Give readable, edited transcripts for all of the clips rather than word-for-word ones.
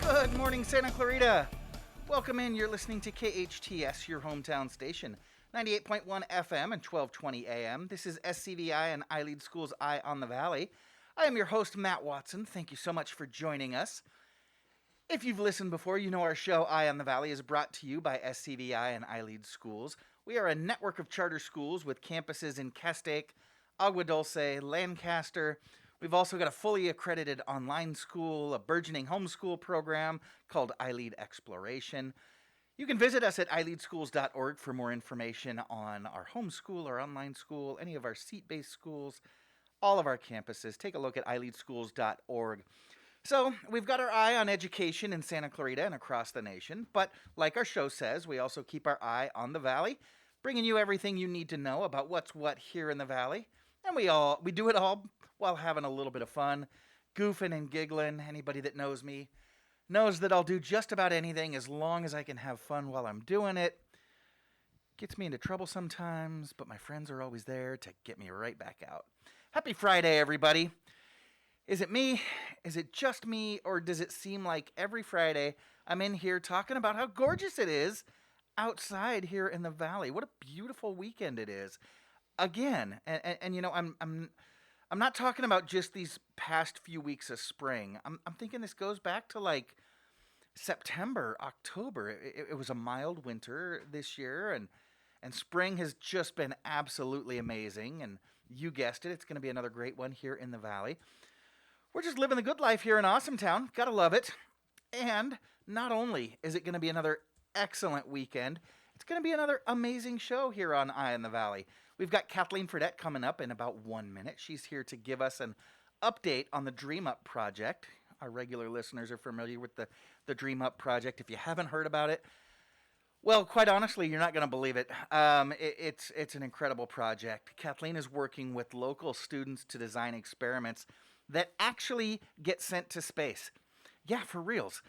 Good morning, Santa Clarita. Welcome in. You're listening to KHTS, your hometown station, 98.1 FM and 1220 AM. This is SCVi and I Lead Schools Eye on the Valley. I am your host, Matt Watson. Thank you so much for joining us. If you've listened before, you know our show, Eye on the Valley, is brought to you by SCVi and I Lead Schools. We are a network of charter schools with campuses in Castaic, Agua Dulce, Lancaster. We've also got a fully accredited online school, a burgeoning homeschool program called iLead Exploration. You can visit us at ileadschools.org for more information on our homeschool, our online school, any of our seat-based schools, all of our campuses. Take a look at ileadschools.org. So, we've got our eye on education in Santa Clarita and across the nation, but like our show says, we also keep our eye on the Valley, bringing you everything you need to know about what's what here in the Valley. And we do it all while having a little bit of fun, goofing and giggling. Anybody that knows me knows that I'll do just about anything as long as I can have fun while I'm doing it. Gets me into trouble sometimes, but my friends are always there to get me right back out. Happy Friday, everybody. Is it me? Is it just me? Or does it seem like every Friday I'm in here talking about how gorgeous it is outside here in the Valley? What a beautiful weekend it is. Again, and you know, I'm not talking about just these past few weeks of spring. I'm thinking this goes back to like September, October. It was a mild winter this year, and spring has just been absolutely amazing. And you guessed it, it's going to be another great one here in the Valley. We're just living the good life here in Awesome Town. Gotta love it. And not only is it going to be another excellent weekend, it's going to be another amazing show here on Eye on the Valley. We've got Kathleen Fredette coming up in about 1 minute. She's here to give us an update on the Dream Up project. Our regular listeners are familiar with the Dream Up project. If you haven't heard about it, well, quite honestly, you're not going to believe it. It's an incredible project. Kathleen is working with local students to design experiments that actually get sent to space. Yeah, for reals.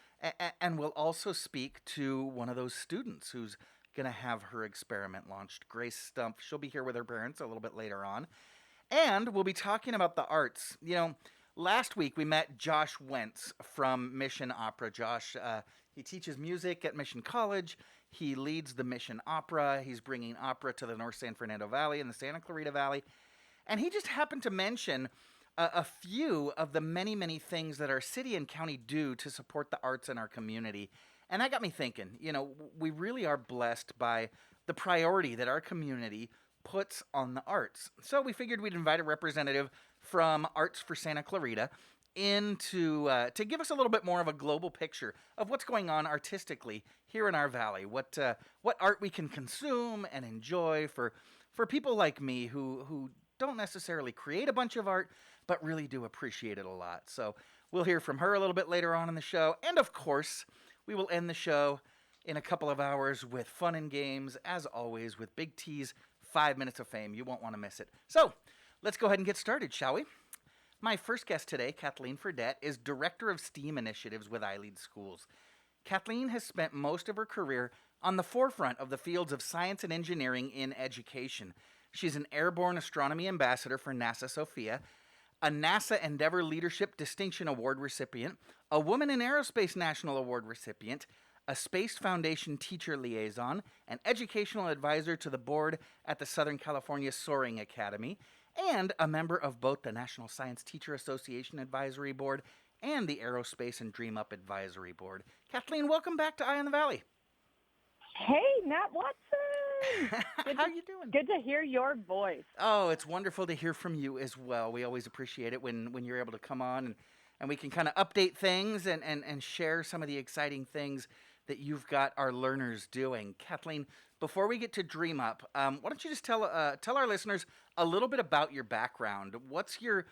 And we'll also speak to one of those students who's going to have her experiment launched, Grace Stumpf. She'll be here with her parents a little bit later on. And we'll be talking about the arts. You know, last week we met Josh Wentz from Mission Opera. Josh, he teaches music at Mission College. He leads the Mission Opera. He's bringing opera to the North San Fernando Valley and the Santa Clarita Valley. And he just happened to mention a few of the many, many things that our city and county do to support the arts in our community. And that got me thinking, you know, we really are blessed by the priority that our community puts on the arts. So we figured we'd invite a representative from Arts for Santa Clarita in to give us a little bit more of a global picture of what's going on artistically here in our valley, what art we can consume and enjoy for people like me who don't necessarily create a bunch of art, but really do appreciate it a lot. So we'll hear from her a little bit later on in the show. And of course, we will end the show in a couple of hours with fun and games, as always, with Big T's 5 Minutes of Fame. You won't want to miss it. So let's go ahead and get started, shall we? My first guest today, Kathleen Fredette, is Director of STEAM Initiatives with iLead Schools. Kathleen has spent most of her career on the forefront of the fields of science and engineering in education. She's an airborne astronomy ambassador for NASA SOFIA, a NASA Endeavor Leadership Distinction Award recipient, a Woman in Aerospace National Award recipient, a Space Foundation teacher liaison, an educational advisor to the board at the Southern California Soaring Academy, and a member of both the National Science Teacher Association Advisory Board and the Aerospace and Dream Up Advisory Board. Kathleen, welcome back to Eye on the Valley. Hey, Matt Watson. How you doing? Good to hear your voice. Oh, it's wonderful to hear from you as well. We always appreciate it when you're able to come on and we can kind of update things and share some of the exciting things that you've got our learners doing. Kathleen, before we get to Dream Up, why don't you just tell our listeners a little bit about your background? What's your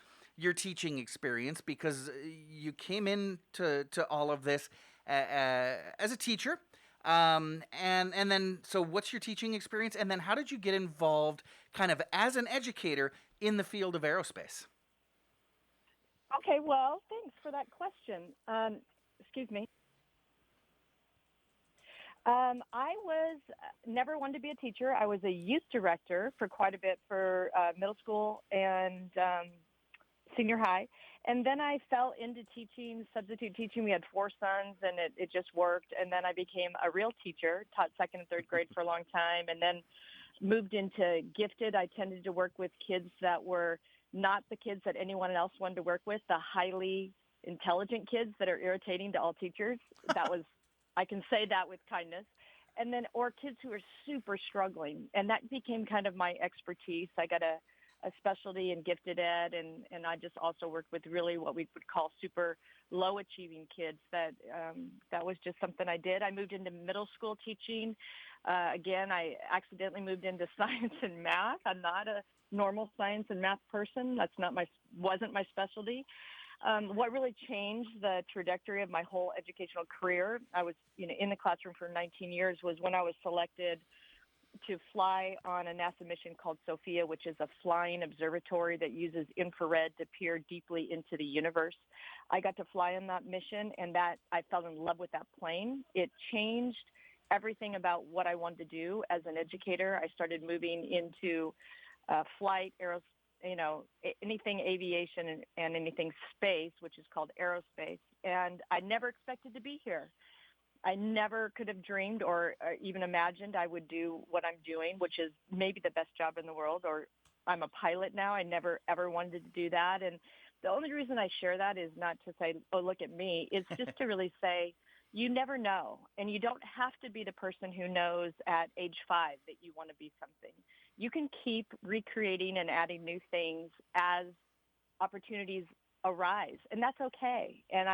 teaching experience? Because you came into all of this as a teacher. And then, so what's your teaching experience? And then how did you get involved kind of as an educator in the field of aerospace? Okay, well, thanks for that question. Excuse me. I was never wanted to be a teacher. I was a youth director for quite a bit for middle school and senior high. And then I fell into teaching, substitute teaching. We had 4 sons, and it just worked. And then I became a real teacher, taught second and third grade for a long time, and then moved into gifted. I tended to work with kids that were not the kids that anyone else wanted to work with, the highly intelligent kids that are irritating to all teachers. That was, I can say that with kindness. And then, or kids who are super struggling. And that became kind of my expertise. I got a specialty in gifted ed, and I just also worked with really what we would call super low achieving kids. That was just something I did. I moved into middle school teaching. Again, I accidentally moved into science and math. I'm not a normal science and math person. Wasn't my specialty. What really changed the trajectory of my whole educational career, I was in the classroom for 19 years, was when I was selected to fly on a NASA mission called SOFIA, which is a flying observatory that uses infrared to peer deeply into the universe. I got to fly on that mission, and that I fell in love with that plane. It changed everything about what I wanted to do as an educator. I started moving into flight, anything aviation and anything space, which is called aerospace. And I never expected to be here. I never could have dreamed or even imagined I would do what I'm doing, which is maybe the best job in the world, or I'm a pilot now. I never, ever wanted to do that. And the only reason I share that is not to say, oh, look at me. It's just to really say, you never know. And you don't have to be the person who knows at age 5 that you want to be something. You can keep recreating and adding new things as opportunities arise. And that's okay. And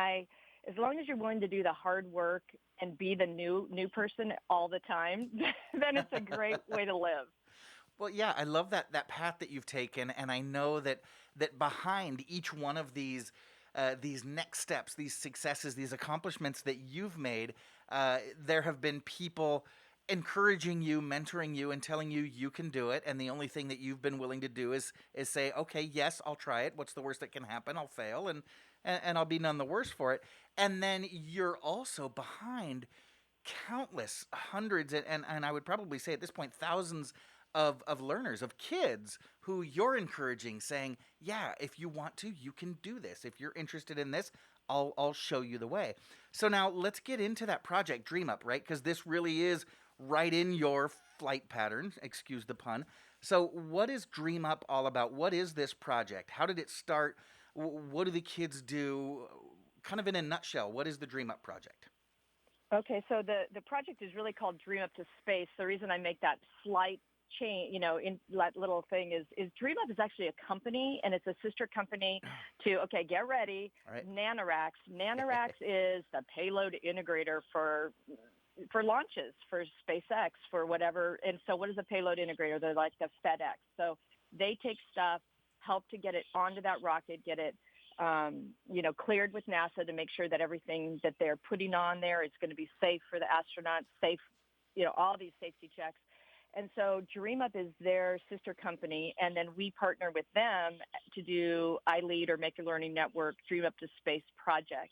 as long as you're willing to do the hard work and be the new person all the time, then it's a great way to live. Well, yeah, I love that path that you've taken, and I know that behind each one of these next steps, these successes, these accomplishments that you've made, there have been people encouraging you, mentoring you, and telling you you can do it. And the only thing that you've been willing to do is say, okay, yes, I'll try it. What's the worst that can happen? I'll fail, and I'll be none the worse for it. And then you're also behind countless hundreds, and I would probably say at this point thousands of learners, of kids who you're encouraging, saying, yeah, if you want to, you can do this. If you're interested in this, I'll show you the way. So now let's get into that project, Dream Up, right? Because this really is right in your flight pattern, excuse the pun. So what is Dream Up all about? What is this project? How did it start? What do the kids do? Kind of in a nutshell, what is the Dream Up project? Okay, so the project is really called Dream Up to Space. The reason I make that slight change, in that little thing is Dream Up is actually a company, and it's a sister company to, okay, get ready, right. NanoRacks. NanoRacks is the payload integrator for launches, for SpaceX, for whatever. And so what is a payload integrator? They're like the FedEx. So they take stuff, help to get it onto that rocket, get it cleared with NASA to make sure that everything that they're putting on there is going to be safe for the astronauts, safe, all these safety checks. And so Dream Up is their sister company, and then we partner with them to do iLead or Make Your Learning Network Dream Up to Space project.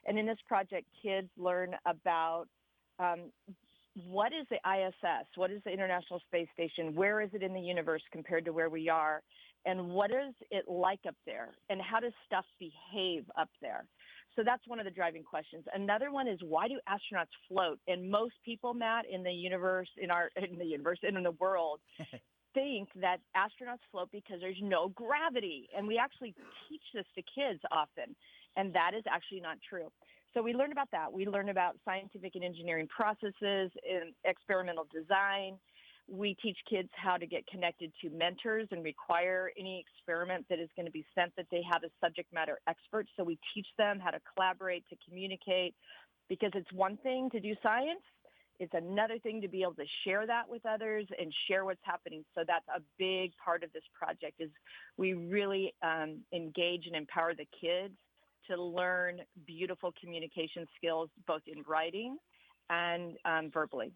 And in this project, kids learn about what is the ISS, what is the International Space Station, where is it in the universe compared to where we are, and what is it like up there, and how does stuff behave up there? So that's one of the driving questions. Another one is, why do astronauts float? And most people, Matt, in the world, think that astronauts float because there's no gravity. And we actually teach this to kids often, and that is actually not true. So we learn about that. We learn about scientific and engineering processes and experimental design. We teach kids how to get connected to mentors and require any experiment that is going to be sent that they have a subject matter expert. So we teach them how to collaborate, to communicate, because it's one thing to do science. It's another thing to be able to share that with others and share what's happening. So that's a big part of this project is we really engage and empower the kids to learn beautiful communication skills, both in writing and verbally.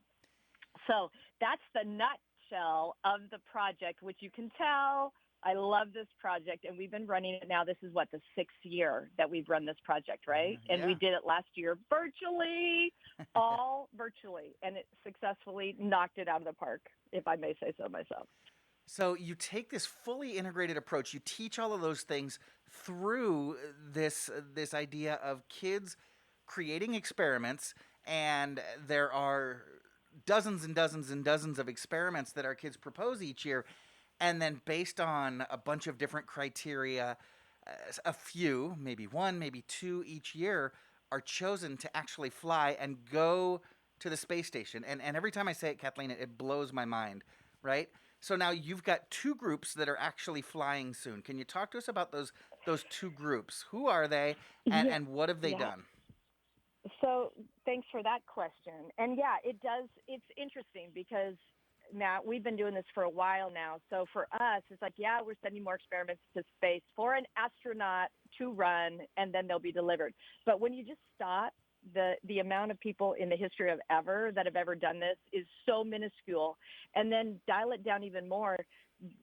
So that's the nutshell of the project, which you can tell I love this project, and we've been running it now. This is the 6th year that we've run this project, right? And we did it last year virtually, all virtually, and it successfully knocked it out of the park, if I may say so myself. So you take this fully integrated approach. You teach all of those things through this idea of kids creating experiments, and there are dozens and dozens and dozens of experiments that our kids propose each year, and then based on a bunch of different criteria, a few, maybe one, maybe two each year, are chosen to actually fly and go to the space station. And every time I say it, Kathleen, it blows my mind, right? So now you've got two groups that are actually flying soon. Can you talk to us about those two groups? Who are they, Yeah, and what have they yeah. done? So thanks for that question. And yeah, it does. It's interesting because Matt, we've been doing this for a while now. So for us, it's like, yeah, we're sending more experiments to space for an astronaut to run, and then they'll be delivered. But when you just stop, the amount of people in the history of ever that have ever done this is so minuscule. And then dial it down even more.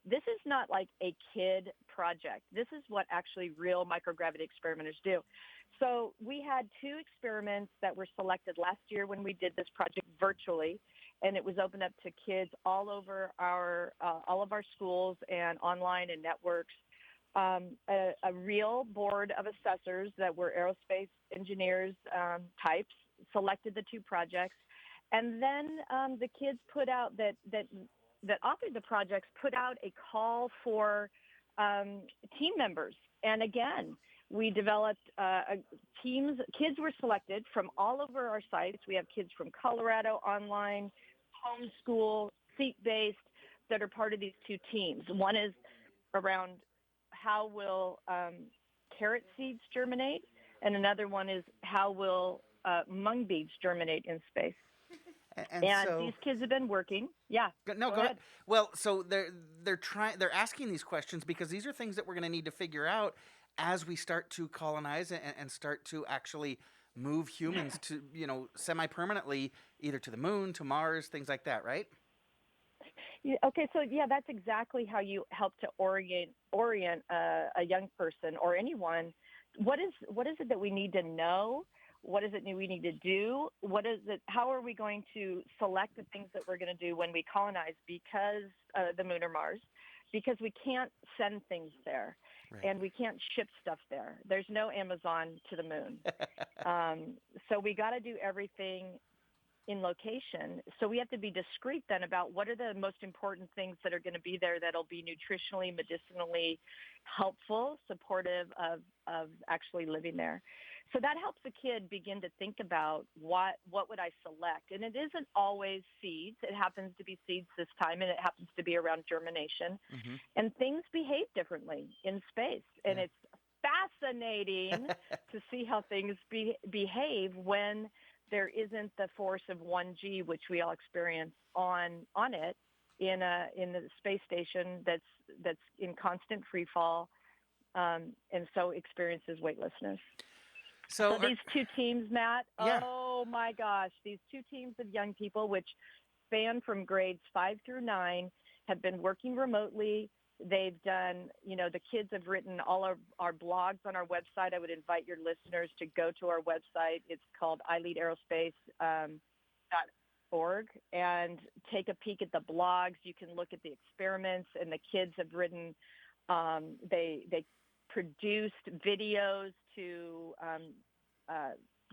This is not like a kid project. This is what actually real microgravity experimenters do. So we had two experiments that were selected last year when we did this project virtually, and it was opened up to kids all over all of our schools and online and networks. A real board of assessors that were aerospace engineers types selected the two projects, and then the kids put out that authored the projects put out a call for team members. And again, we developed teams. Kids were selected from all over our sites. We have kids from Colorado, online, homeschool, seat-based, that are part of these two teams. One is around how will carrot seeds germinate, and another one is how will mung beads germinate in space. And So these kids have been working. Yeah. no, go ahead. Well, so they're asking these questions because these are things that we're going to need to figure out as we start to colonize and start to actually move humans to, semi-permanently either to the moon, to Mars, things like that, right? Yeah, okay, so yeah, that's exactly how you help to orient a young person or anyone. What is it that we need to know? What is it we need to do? What is it? How are we going to select the things that we're going to do when we colonize because the moon or Mars? Because we can't send things there, right, and we can't ship stuff there. There's no Amazon to the moon. So we got to do everything in location. So we have to be discreet then about what are the most important things that are going to be there that'll be nutritionally, medicinally helpful, supportive of actually living there. So that helps a kid begin to think about what would I select? And it isn't always seeds. It happens to be seeds this time, and it happens to be around germination. Mm-hmm. And things behave differently in space. And it's fascinating to see how things behave when there isn't the force of 1G, which we all experience on it in the space station that's in constant free fall, and so experiences weightlessness. So these two teams, Matt, oh my gosh, these two teams of young people, which span from grades 5 through 9, have been working remotely. They've done, the kids have written all of our blogs on our website. I would invite your listeners to go to our website. It's called ileadaerospace.org and take a peek at the blogs. You can look at the experiments, and the kids have written, they produced videos to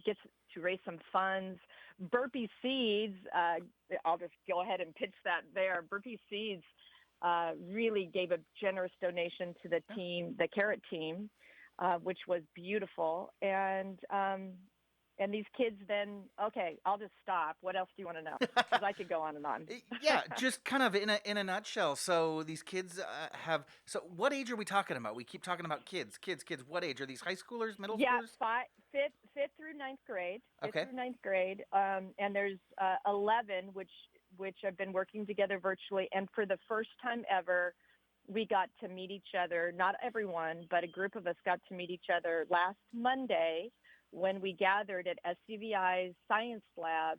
get to raise some funds. Burpee Seeds, I'll just go ahead and pitch that there. Burpee Seeds really gave a generous donation to the team, the carrot team, which was beautiful. And these kids then, okay, I'll just stop. What else do you want to know? Because I could go on and on. Yeah, just kind of in a nutshell. So these kids have. So what age are we talking about? We keep talking about kids. What age are these? High schoolers, middle schoolers? Yeah, fifth through ninth grade. Okay. And there's 11, which have been working together virtually. And for the first time ever, we got to meet each other. Not everyone, but a group of us got to meet each other last Monday when we gathered at SCVi's science lab,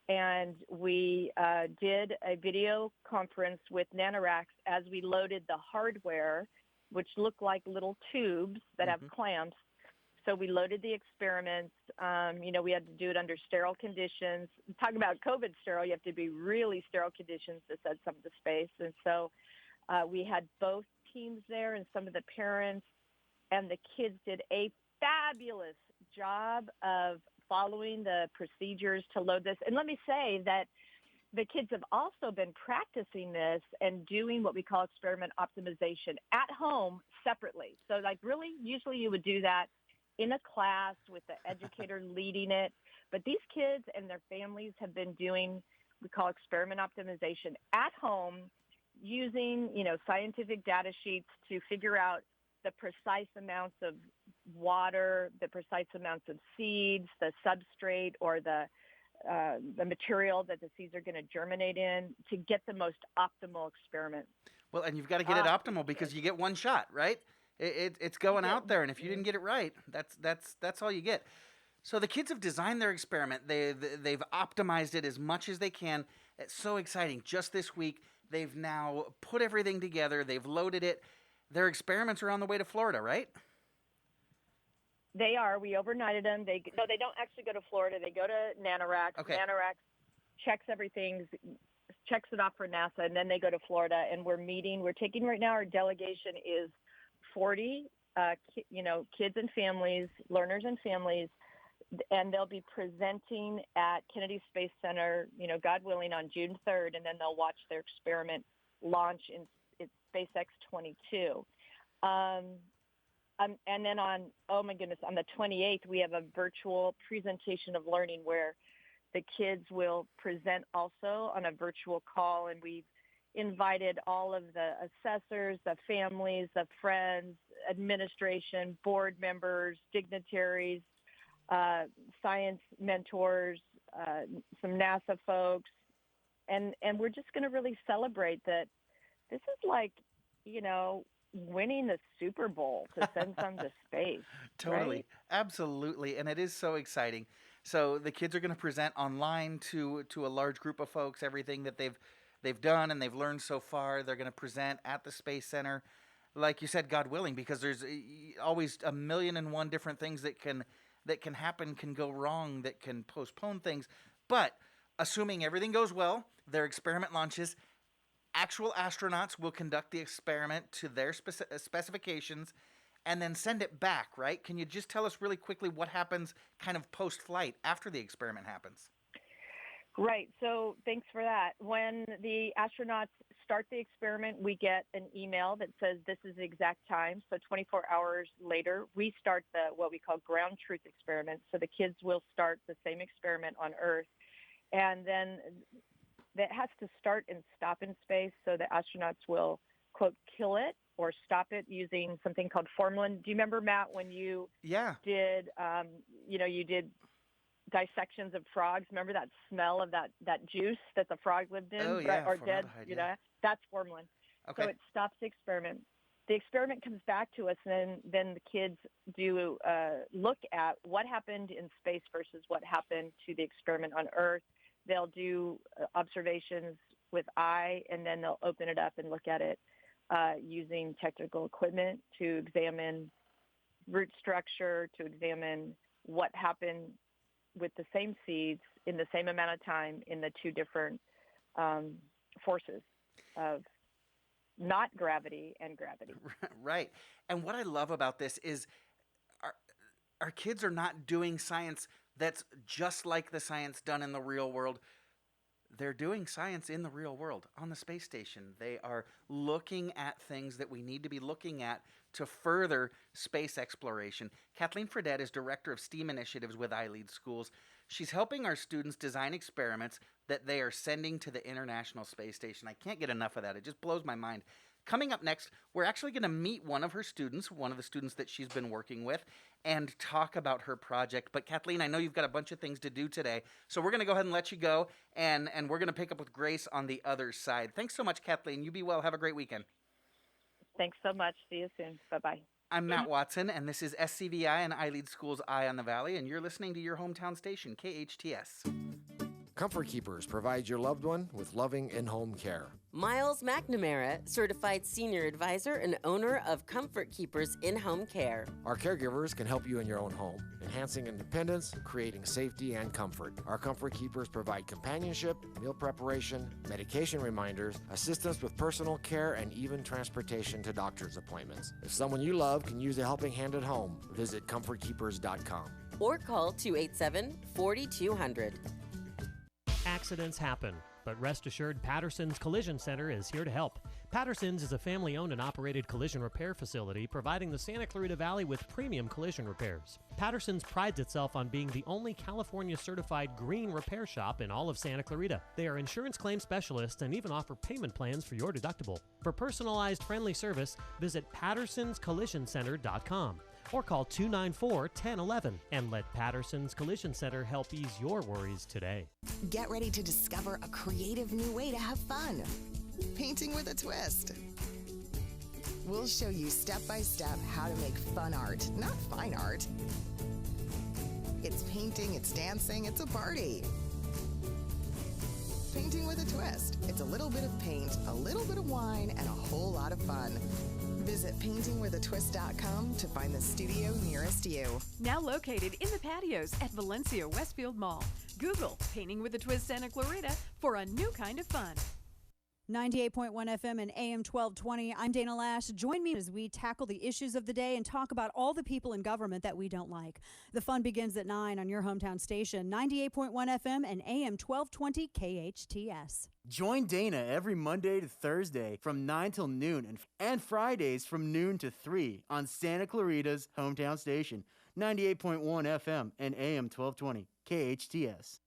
and we did a video conference with NanoRacks as we loaded the hardware, which looked like little tubes that have clamps. So we loaded the experiments. We had to do it under sterile conditions. Talking about COVID sterile, you have to be really sterile conditions to send some to space. And so We had both teams there and some of the parents, and the kids did a fabulous job of following the procedures to load this. And let me say that the kids have also been practicing this and doing what we call experiment optimization at home separately. So like really, usually you would do that in a class with the educator leading it. But these kids and their families have been doing we call experiment optimization at home using, scientific data sheets to figure out the precise amounts of water, the precise amounts of seeds, the substrate or the material that the seeds are going to germinate in to get the most optimal experiment. Well, and you've got to get it optimal because you get one shot, right? It's going out there, and if you didn't get it right, that's all you get. So the kids have designed their experiment. They've optimized it as much as they can. It's so exciting. Just this week, they've now put everything together. They've loaded it. Their experiments are on the way to Florida, right? They are. We overnighted them. They don't actually go to Florida. They go to NanoRack. Okay. NanoRack checks everything, checks it off for NASA, and then they go to Florida. And we're meeting. We're taking right now. Our delegation is 40, kids and families, learners and families, and they'll be presenting at Kennedy Space Center, God willing, on June 3rd, and then they'll watch their experiment launch in SpaceX 22. And then on the 28th, we have a virtual presentation of learning where the kids will present also on a virtual call, and we've invited all of the assessors, the families, the friends, administration, board members, dignitaries, science mentors, some NASA folks, and we're just going to really celebrate that this is like, winning the Super Bowl to send some to space. Totally. Right? Absolutely. And it is so exciting. So the kids are going to present online to a large group of folks, everything that they've done and they've learned so far. They're going to present at the Space Center, like you said, God willing, because there's always a million and one different things that can happen, can go wrong, that can postpone things. But assuming everything goes well, their experiment launches, actual astronauts will conduct the experiment to their specifications and then send it back, right? Can you just tell us really quickly what happens kind of post-flight after the experiment happens? Right. So thanks for that. When the astronauts start the experiment, we get an email that says this is the exact time. So 24 hours later, we start what we call ground truth experiment. So the kids will start the same experiment on Earth. And then that has to start and stop in space. So the astronauts will, quote, kill it or stop it using something called formalin. Do you remember, Matt, when you did, you did dissections of frogs? Remember that smell of that juice that the frog lived in? Oh, yeah, or dead? yeah. That's formalin. Okay. So it stops the experiment. The experiment comes back to us, and then the kids do look at what happened in space versus what happened to the experiment on Earth. They'll do observations with eye, and then they'll open it up and look at it using technical equipment to examine root structure, to examine what happened with the same seeds in the same amount of time in the two different forces of not gravity and gravity. Right. And what I love about this is our kids are not doing science that's just like the science done in the real world. They're doing science in the real world on the space station. They are looking at things that we need to be looking at to further space exploration. Kathleen Fredette is Director of STEAM Initiatives with iLead Schools. She's helping our students design experiments that they are sending to the International Space Station. I can't get enough of that. It just blows my mind. Coming up next, we're actually going to meet one of her students, one of the students that she's been working with, and talk about her project. But Kathleen, I know you've got a bunch of things to do today, so we're going to go ahead and let you go, and we're going to pick up with Grace on the other side. Thanks so much, Kathleen. You be well. Have a great weekend. Thanks so much. See you soon. Bye-bye. I'm Matt Watson, and this is SCVi and iLead Schools Eye on the Valley, and you're listening to your hometown station, KHTS. Comfort Keepers provides your loved one with loving in-home care. Miles McNamara, certified senior advisor and owner of Comfort Keepers in-home care. Our caregivers can help you in your own home, enhancing independence, creating safety and comfort. Our Comfort Keepers provide companionship, meal preparation, medication reminders, assistance with personal care, and even transportation to doctor's appointments. If someone you love can use a helping hand at home, visit comfortkeepers.com. Or call 287-4200. Accidents happen, but rest assured Patterson's Collision Center is here to help. Patterson's is a family-owned and operated collision repair facility providing the Santa Clarita Valley with premium collision repairs. Patterson's prides itself on being the only California-certified green repair shop in all of Santa Clarita. They are insurance claim specialists and even offer payment plans for your deductible. For personalized, friendly service, visit pattersonscollisioncenter.com. or call 294-1011 and let Patterson's Collision Center help ease your worries today. Get ready to discover a creative new way to have fun. Painting with a twist. We'll show you step by step how to make fun art, not fine art. It's painting, it's dancing, it's a party. Painting with a twist. It's a little bit of paint, a little bit of wine, and a whole lot of fun. Visit paintingwithatwist.com to find the studio nearest you. Now located in the patios at Valencia Westfield Mall. Google Painting with a Twist Santa Clarita for a new kind of fun. 98.1 FM and AM 1220. I'm Dana Lash. Join me as we tackle the issues of the day and talk about all the people in government that we don't like. The fun begins at 9 on your hometown station, 98.1 FM and AM 1220 KHTS. Join Dana every Monday to Thursday from 9 till noon and Fridays from noon to 3 on Santa Clarita's hometown station, 98.1 FM and AM 1220 KHTS.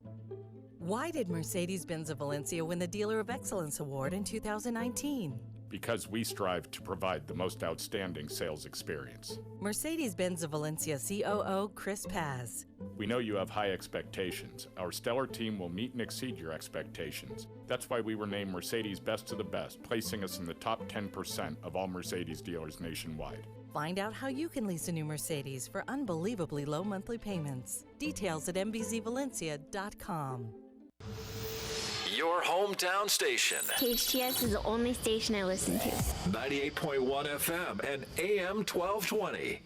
Why did Mercedes-Benz of Valencia win the Dealer of Excellence Award in 2019? Because we strive to provide the most outstanding sales experience. Mercedes-Benz of Valencia COO Chris Paz. We know you have high expectations. Our stellar team will meet and exceed your expectations. That's why we were named Mercedes Best of the Best, placing us in the top 10% of all Mercedes dealers nationwide. Find out how you can lease a new Mercedes for unbelievably low monthly payments. Details at mbzvalencia.com. Your hometown station. KHTS is the only station I listen to. 98.1 FM and AM 1220.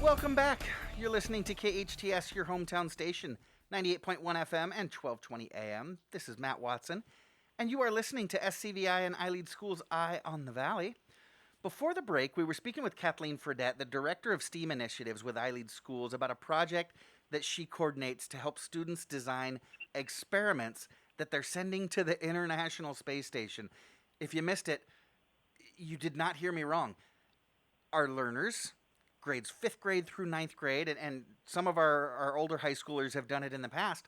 Welcome back. You're listening to KHTS, your hometown station, 98.1 FM and 1220 AM. This is Matt Watson, and you are listening to SCVi and iLead Schools' Eye on the Valley. Before the break, we were speaking with Kathleen Fredette, the Director of STEAM Initiatives with iLead Schools, about a project that she coordinates to help students design experiments that they're sending to the International Space Station. If you missed it, you did not hear me wrong. Our learners, grades 5th grade through 9th grade, and some of our older high schoolers have done it in the past,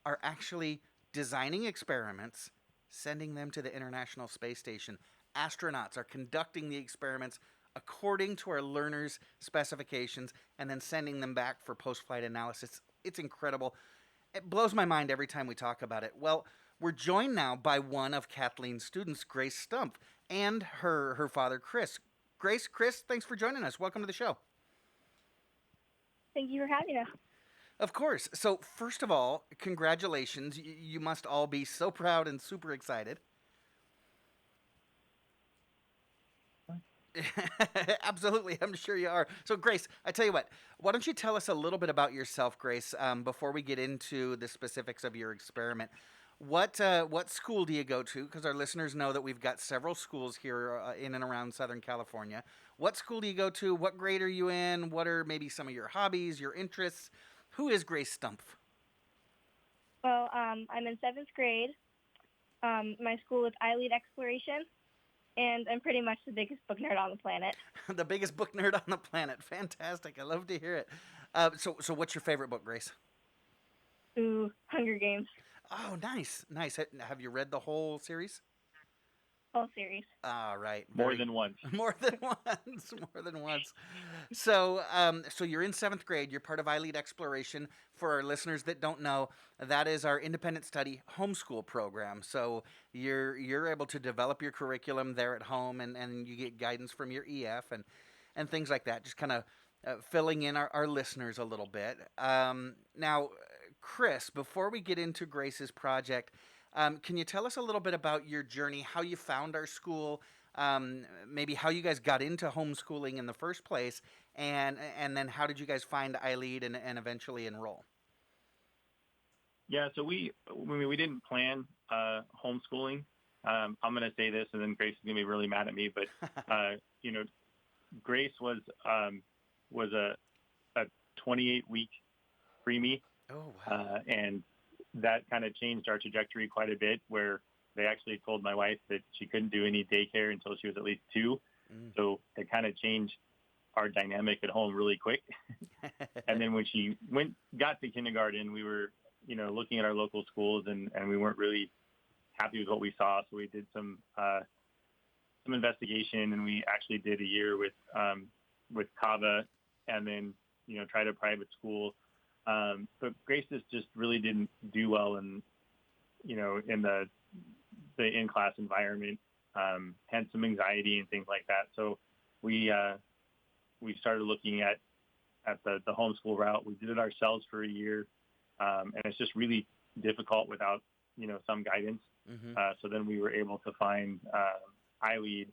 are actually designing experiments, sending them to the International Space Station. Astronauts are conducting the experiments according to our learners' specifications and then sending them back for post-flight analysis. It's incredible. It blows my mind every time we talk about it. Well, we're joined now by one of Kathleen's students, Grace Stumpf, and her father, Chris. Chris, thanks for joining us. Welcome to the show. Thank you for having us. Of course. So, first of all, congratulations. You must all be so proud and super excited. Absolutely. I'm sure you are. So, Grace, I tell you what, why don't you tell us a little bit about yourself, Grace, before we get into the specifics of your experiment. What school do you go to? Because our listeners know that we've got several schools here in and around Southern California. What school do you go to? What grade are you in? What are maybe some of your hobbies, your interests? Who is Grace Stumpf? Well, I'm in 7th grade. My school is iLead Exploration, and I'm pretty much the biggest book nerd on the planet. The biggest book nerd on the planet. Fantastic. I love to hear it. So what's your favorite book, Grace? Ooh, Hunger Games. Oh, nice. Have you read the whole series? Whole series. Right. More than once. More than once. More than once. So, so you're in 7th grade. You're part of iLead Exploration. For our listeners that don't know, that is our independent study homeschool program. So you're able to develop your curriculum there at home, and you get guidance from your EF and things like that. Just kind of filling in our listeners a little bit. Now, Chris, before we get into Grace's project, can you tell us a little bit about your journey, how you found our school, maybe how you guys got into homeschooling in the first place, and then how did you guys find iLead and eventually enroll? Yeah, so we didn't plan homeschooling. I'm going to say this, and then Grace is going to be really mad at me, but Grace was a 28-week preemie. Oh, wow. And that kind of changed our trajectory quite a bit, where they actually told my wife that she couldn't do any daycare until she was at least 2. So it kind of changed our dynamic at home really quick. And then when she got to kindergarten, we were, looking at our local schools, and we weren't really happy with what we saw. So we did some investigation, and we actually did a year with Kava, and then, tried a private school. But Grace just really didn't do well in the in-class environment, had some anxiety and things like that. So we started looking at the homeschool route. We did it ourselves for a year, and it's just really difficult without some guidance. So then we were able to find iLead,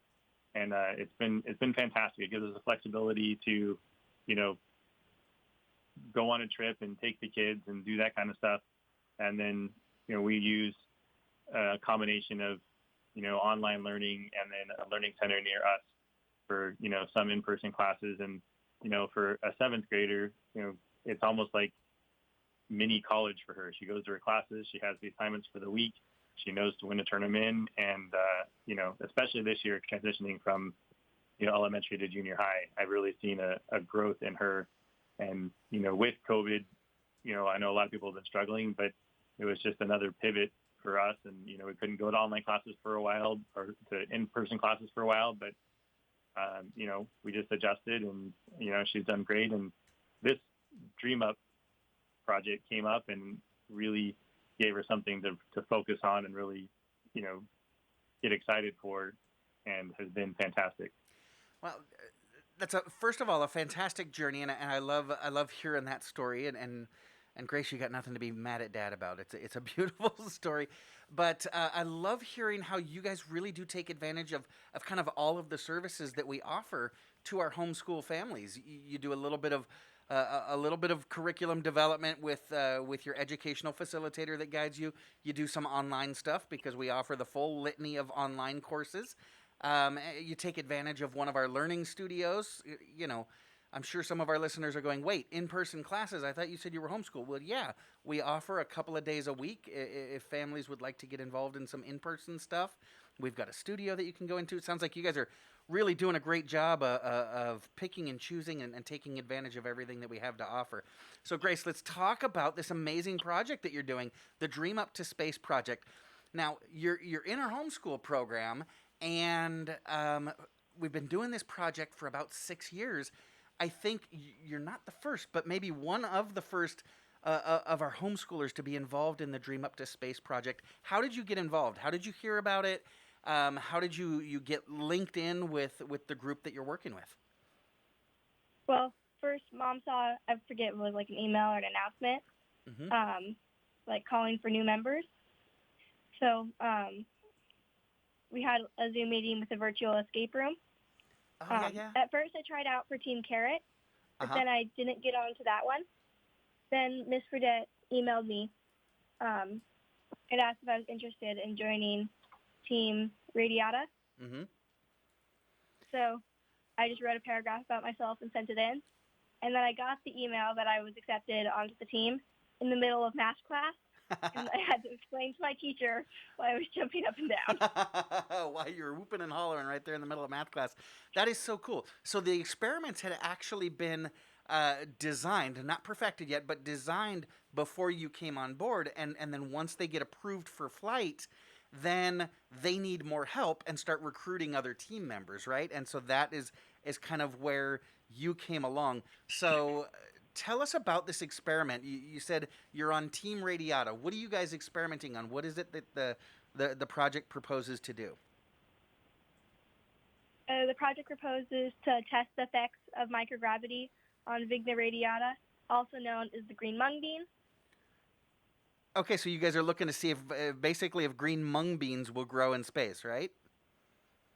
and it's been fantastic. It gives us the flexibility to go on a trip and take the kids and do that kind of stuff. And then, we use a combination of, online learning and then a learning center near us for, some in-person classes. And, for a 7th grader, it's almost like mini college for her. She goes to her classes. She has the assignments for the week. She knows when to turn them in. And, especially this year, transitioning from, elementary to junior high, I've really seen a growth in her. And, with COVID, I know a lot of people have been struggling, but it was just another pivot for us. And, we couldn't go to online classes for a while or to in-person classes for a while, but, we just adjusted, and, she's done great. And this Dream Up project came up and really gave her something to focus on and really, get excited for, and has been fantastic. Well, that's first of all a fantastic journey, and I love hearing that story. And Grace, you got nothing to be mad at Dad about. It's a beautiful story, but I love hearing how you guys really do take advantage of kind of all of the services that we offer to our homeschool families. You do a little bit of curriculum development with your educational facilitator that guides you. You do some online stuff because we offer the full litany of online courses. You take advantage of one of our learning studios. I'm sure some of our listeners are going, wait, in-person classes? I thought you said you were homeschooled. Well, yeah, we offer a couple of days a week if families would like to get involved in some in-person stuff. We've got a studio that you can go into. It sounds like you guys are really doing a great job of picking and choosing and taking advantage of everything that we have to offer. So, Grace, let's talk about this amazing project that you're doing, the Dream Up to Space project. Now, you're in our homeschool program, and we've been doing this project for about 6 years. I think you're not the first, but maybe one of the first of our homeschoolers to be involved in the Dream Up to Space project. How did you get involved? How did you hear about it? How did you get linked in with the group that you're working with? Well, first, Mom saw, I forget, it was like an email or an announcement, like calling for new members. So we had a Zoom meeting with a virtual escape room. Yeah. At first, I tried out for Team Carrot, but then I didn't get on to that one. Then Miss Fredette emailed me and asked if I was interested in joining Team Radiata. So I just wrote a paragraph about myself and sent it in. And then I got the email that I was accepted onto the team in the middle of math class. And I had to explain to my teacher why I was jumping up and down. Why you were whooping and hollering right there in the middle of math class. That is so cool. So the experiments had actually been designed, not perfected yet, but designed before you came on board. And then once they get approved for flight, then they need more help and start recruiting other team members, right? And so that is kind of where you came along. So tell us about this experiment. You said you're on Team Radiata. What are you guys experimenting on? What is it that the project proposes to do? The project proposes to test the effects of microgravity on Vigna radiata, also known as the green mung bean. Okay, so you guys are looking to see if basically if green mung beans will grow in space, right?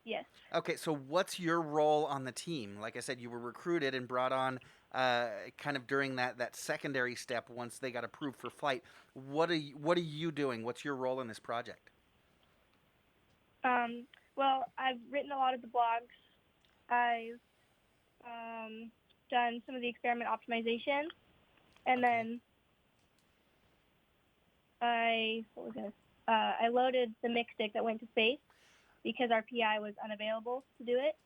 Yes. Okay, so what's your role on the team? Like I said, you were recruited and brought on kind of during that secondary step once they got approved for flight. What are you doing? What's your role in this project? Well, I've written a lot of the blogs. I've done some of the experiment optimization, and then I loaded the mix stick that went to space because our PI was unavailable to do it.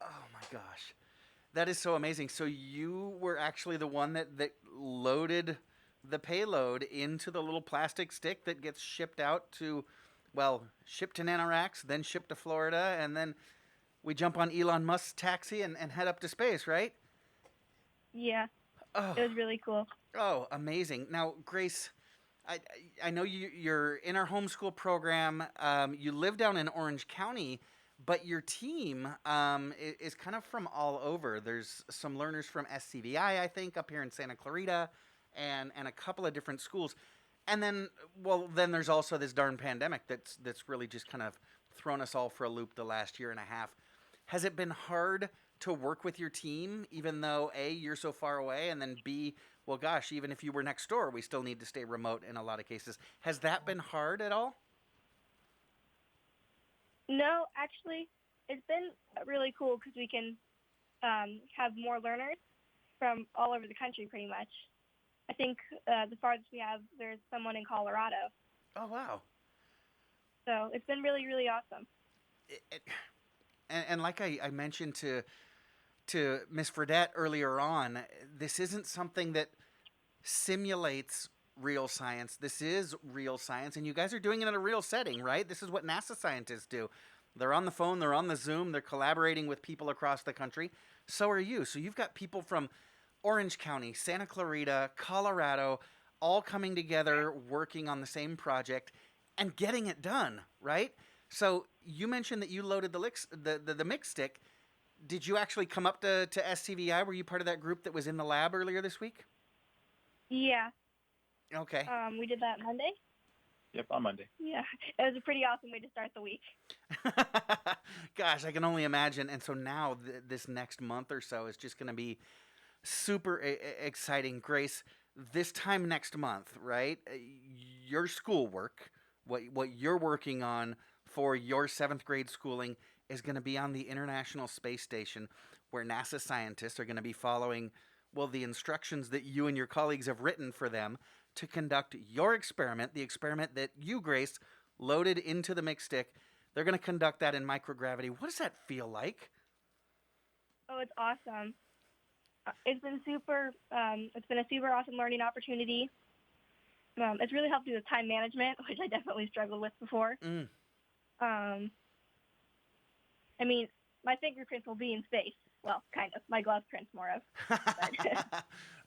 Oh my gosh, that is so amazing! So you were actually the one that loaded the payload into the little plastic stick that gets shipped out to. Well, shipped to Nanoracks, then shipped to Florida, and then we jump on Elon Musk's taxi and head up to space, right? Yeah. Oh. It was really cool. Oh, amazing. Now, Grace, I know you're in our homeschool program. You live down in Orange County, but your team is kind of from all over. There's some learners from SCVi, I think, up here in Santa Clarita, and a couple of different schools. And then there's also this darn pandemic that's really just kind of thrown us all for a loop the last year and a half. Has it been hard to work with your team, even though A, you're so far away, and then B, well, gosh, even if you were next door, we still need to stay remote in a lot of cases. Has that been hard at all? No, actually, it's been really cool because we can have more learners from all over the country pretty much. I think the farthest we have, there's someone in Colorado. Oh, wow. So it's been really, really awesome. And like I mentioned to Miss Fredette earlier on, this isn't something that simulates real science. This is real science, and you guys are doing it in a real setting, right? This is what NASA scientists do. They're on the phone, they're on the Zoom, they're collaborating with people across the country. So are you. So you've got people from Orange County, Santa Clarita, Colorado, all coming together, working on the same project and getting it done, right? So you mentioned that you loaded the mix stick. Did you actually come up to SCVi? Were you part of that group that was in the lab earlier this week? Yeah. Okay. We did that Monday. Yep, on Monday. Yeah, it was a pretty awesome way to start the week. Gosh, I can only imagine. And so now this next month or so is just going to be super exciting. Grace, this time next month, right? Your schoolwork, what you're working on for your 7th grade schooling is going to be on the International Space Station, where NASA scientists are going to be following, well, the instructions that you and your colleagues have written for them to conduct your experiment, the experiment that you, Grace, loaded into the mix stick. They're going to conduct that in microgravity. What does that feel like? Oh, it's awesome. It's been super. It's been a super awesome learning opportunity. It's really helped me with time management, which I definitely struggled with before. I mean, my fingerprints will be in space. Well, kind of. My glove prints, more of.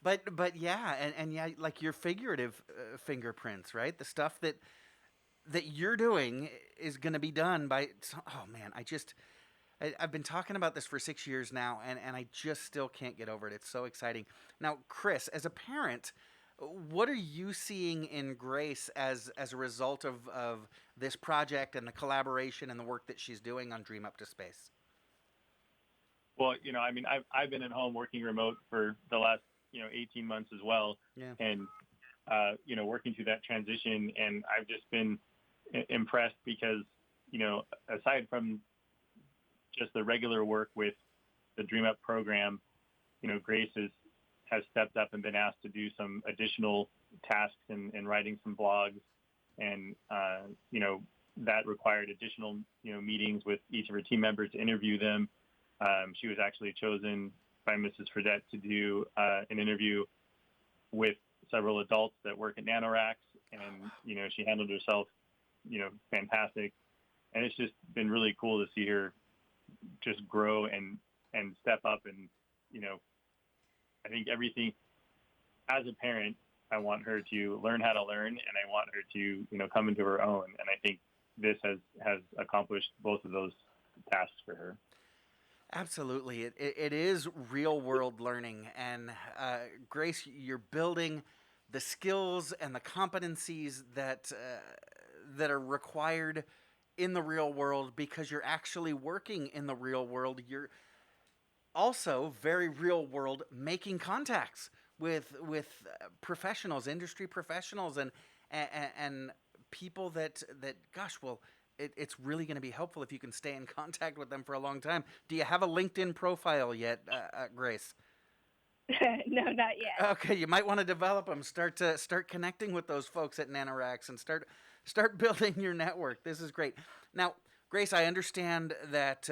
But yeah, and yeah, like your figurative fingerprints, right? The stuff that you're doing is going to be done by. Oh man, I've been talking about this for 6 years now, and I just still can't get over it. It's so exciting. Now, Chris, as a parent, what are you seeing in Grace as a result of this project and the collaboration and the work that she's doing on Dream Up to Space? Well, I mean, I've been at home working remote for the last 18 months as well, and working through that transition, and I've just been impressed because aside from just the regular work with the Dream Up program, Grace has stepped up and been asked to do some additional tasks and writing some blogs, and that required additional meetings with each of her team members to interview them. She was actually chosen by Mrs. Fredette to do an interview with several adults that work at Nanoracks, and she handled herself fantastic. And it's just been really cool to see her just grow and step up. And, I think everything, as a parent, I want her to learn how to learn, and I want her to, come into her own. And I think this has accomplished both of those tasks for her. Absolutely. It is real world learning. And Grace, you're building the skills and the competencies that are required in the real world because you're actually working in the real world. You're also very real world making contacts with professionals, industry professionals, and people that gosh, well, it's really going to be helpful if you can stay in contact with them for a long time. Do you have a LinkedIn profile yet, Grace? No, not yet. Okay, you might want to develop them. Start connecting with those folks at NanoRacks and start building your network. This is great. Now, Grace, I understand that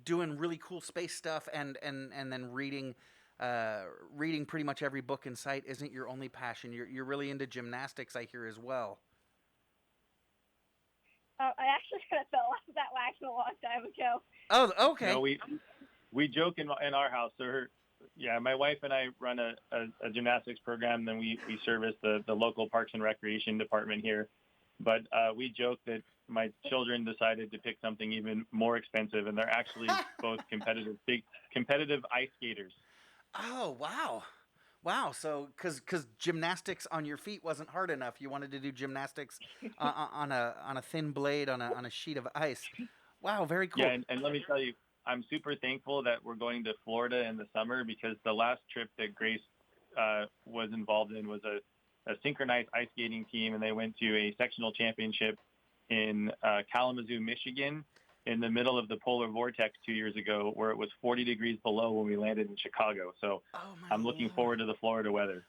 doing really cool space stuff and then reading pretty much every book in sight isn't your only passion. You're really into gymnastics, I hear, as well. I actually kind of fell off that wagon a long time ago. Oh, okay. No, we joke in our house. So my wife and I run a gymnastics program. Then we service the local Parks and Recreation department here. But we joke that my children decided to pick something even more expensive, and they're actually both competitive ice skaters. Oh, wow! So, because gymnastics on your feet wasn't hard enough, you wanted to do gymnastics on a thin blade on a sheet of ice. Wow, very cool. Yeah, and let me tell you, I'm super thankful that we're going to Florida in the summer, because the last trip that Grace was involved in was a synchronized ice skating team, and they went to a sectional championship in Kalamazoo, Michigan, in the middle of the polar vortex 2 years ago, where it was 40 degrees below when we landed in Chicago. So I'm looking forward to the Florida weather.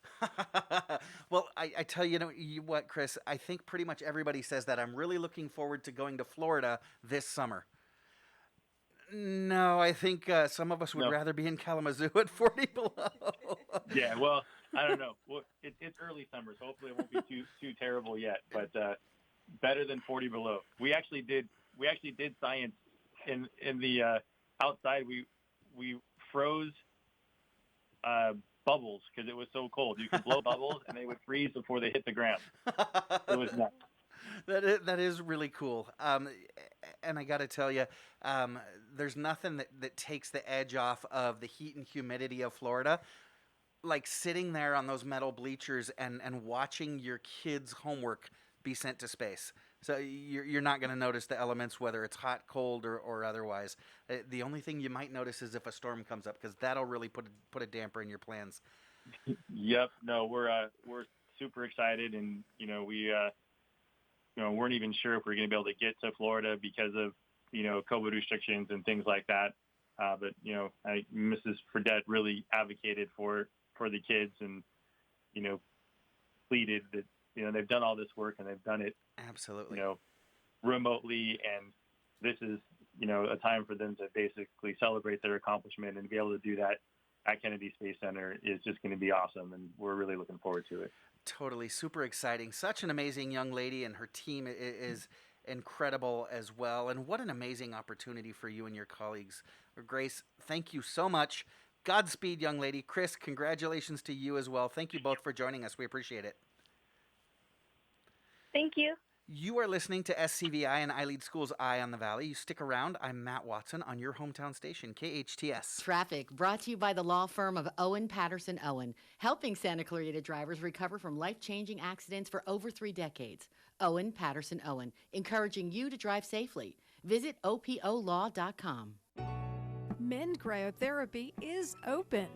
Well, I tell you, what, Chris, I think pretty much everybody says that. I'm really looking forward to going to Florida this summer. No, I think some of us would rather be in Kalamazoo at 40 below. Yeah, well, I don't know. Well, it's early summer, so hopefully it won't be too terrible yet. But better than 40 below. We actually did science in the outside. We froze bubbles because it was so cold. You could blow bubbles and they would freeze before they hit the ground. It was nuts. That is really cool. And I got to tell you, there's nothing that takes the edge off of the heat and humidity of Florida, like sitting there on those metal bleachers and watching your kids' homework be sent to space. So you're not going to notice the elements, whether it's hot, cold, or otherwise. The only thing you might notice is if a storm comes up, because that'll really put a damper in your plans. Yep. No, we're super excited, and we weren't even sure if we were going to be able to get to Florida because of COVID restrictions and things like that. But Mrs. Fredette really advocated for the kids, and pleaded that they've done all this work and they've done it absolutely remotely, and this is a time for them to basically celebrate their accomplishment, and be able to do that at Kennedy Space Center is just going to be awesome, and we're really looking forward to it. Totally, super exciting. Such an amazing young lady, and her team is incredible as well. And what an amazing opportunity for you and your colleagues. Grace, thank you so much. Godspeed, young lady. Chris, congratulations to you as well. Thank you both for joining us. We appreciate it. Thank you. You are listening to SCVi and iLead School's Eye on the Valley. You stick around. I'm Matt Watson on your hometown station, KHTS. Traffic brought to you by the law firm of Owen Patterson Owen, helping Santa Clarita drivers recover from life-changing accidents for over 3 decades. Owen Patterson Owen, encouraging you to drive safely. Visit opolaw.com. Mend Cryotherapy is open.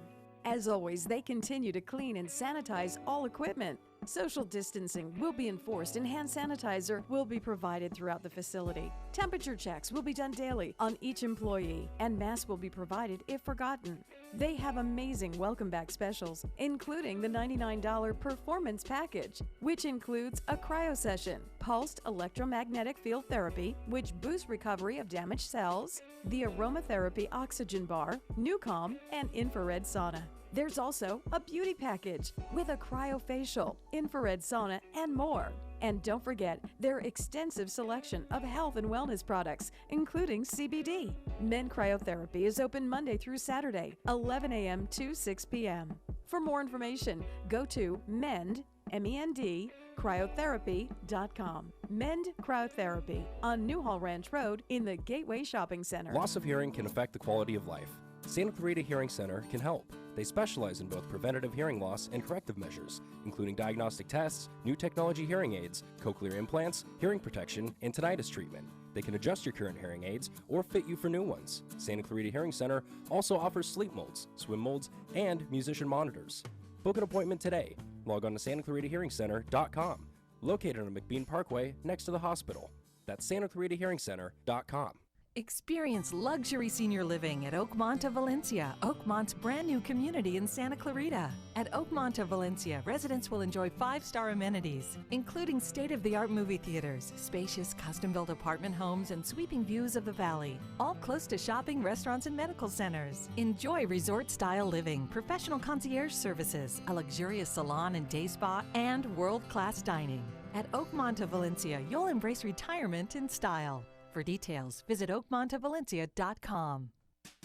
As always, they continue to clean and sanitize all equipment. Social distancing will be enforced, and hand sanitizer will be provided throughout the facility. Temperature checks will be done daily on each employee, and masks will be provided if forgotten. They have amazing welcome back specials, including the $99 performance package, which includes a cryo session, pulsed electromagnetic field therapy, which boosts recovery of damaged cells, the aromatherapy oxygen bar, Nucom, and infrared sauna. There's also a beauty package with a cryofacial, infrared sauna, and more. And don't forget their extensive selection of health and wellness products, including CBD. Men Cryotherapy is open Monday through Saturday, 11 a.m. to 6 p.m. For more information, go to MEND, MEND, cryotherapy.com. MEND Cryotherapy on Newhall Ranch Road in the Gateway Shopping Center. Loss of hearing can affect the quality of life. Santa Clarita Hearing Center can help. They specialize in both preventative hearing loss and corrective measures, including diagnostic tests, new technology hearing aids, cochlear implants, hearing protection, and tinnitus treatment. They can adjust your current hearing aids or fit you for new ones. Santa Clarita Hearing Center also offers sleep molds, swim molds, and musician monitors. Book an appointment today. Log on to SantaClaritaHearingCenter.com. Located on McBean Parkway next to the hospital. That's SantaClaritaHearingCenter.com. Experience luxury senior living at Oakmont of Valencia, Oakmont's brand new community in Santa Clarita. At Oakmont of Valencia, residents will enjoy 5-star amenities, including state-of-the-art movie theaters, spacious custom-built apartment homes, and sweeping views of the valley, all close to shopping, restaurants, and medical centers. Enjoy resort-style living, professional concierge services, a luxurious salon and day spa, and world-class dining. At Oakmont of Valencia, you'll embrace retirement in style. For details, visit oakmontofvalencia.com.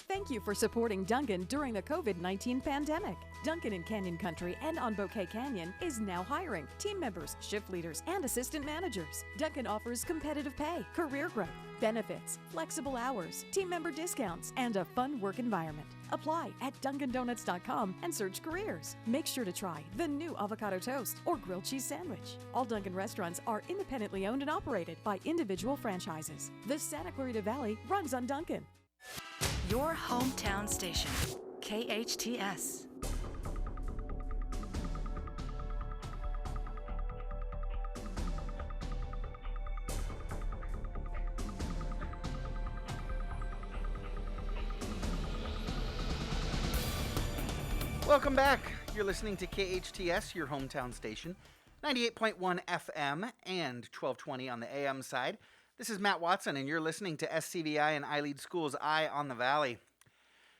Thank you for supporting Duncan during the COVID-19 pandemic. Duncan in Canyon Country and on Bouquet Canyon is now hiring team members, shift leaders, and assistant managers. Duncan offers competitive pay, career growth, benefits, flexible hours, team member discounts, and a fun work environment. Apply at DunkinDonuts.com and search careers. Make sure to try the new avocado toast or grilled cheese sandwich. All Dunkin' restaurants are independently owned and operated by individual franchises. The Santa Clarita Valley runs on Dunkin'. Your hometown station, KHTS. Welcome back. You're listening to KHTS, your hometown station, 98.1 FM and 1220 on the AM side. This is Matt Watson, and you're listening to SCVi and iLead School's Eye on the Valley.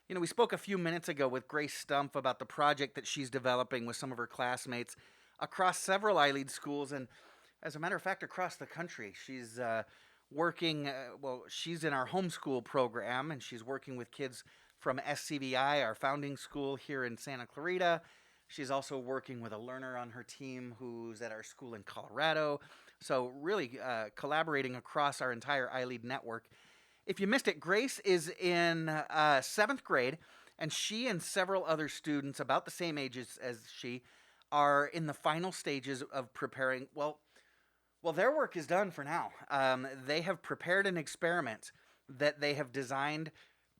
You know, we spoke a few minutes ago with Grace Stumpf about the project that she's developing with some of her classmates across several iLead schools, and as a matter of fact, across the country. She's she's in our homeschool program, and she's working with kids from SCVi, our founding school here in Santa Clarita. She's also working with a learner on her team who's at our school in Colorado. So really collaborating across our entire iLead network. If you missed it, Grace is in 7th grade, and she and several other students about the same age as she are in the final stages of preparing. Well, their work is done for now. They have prepared an experiment that they have designed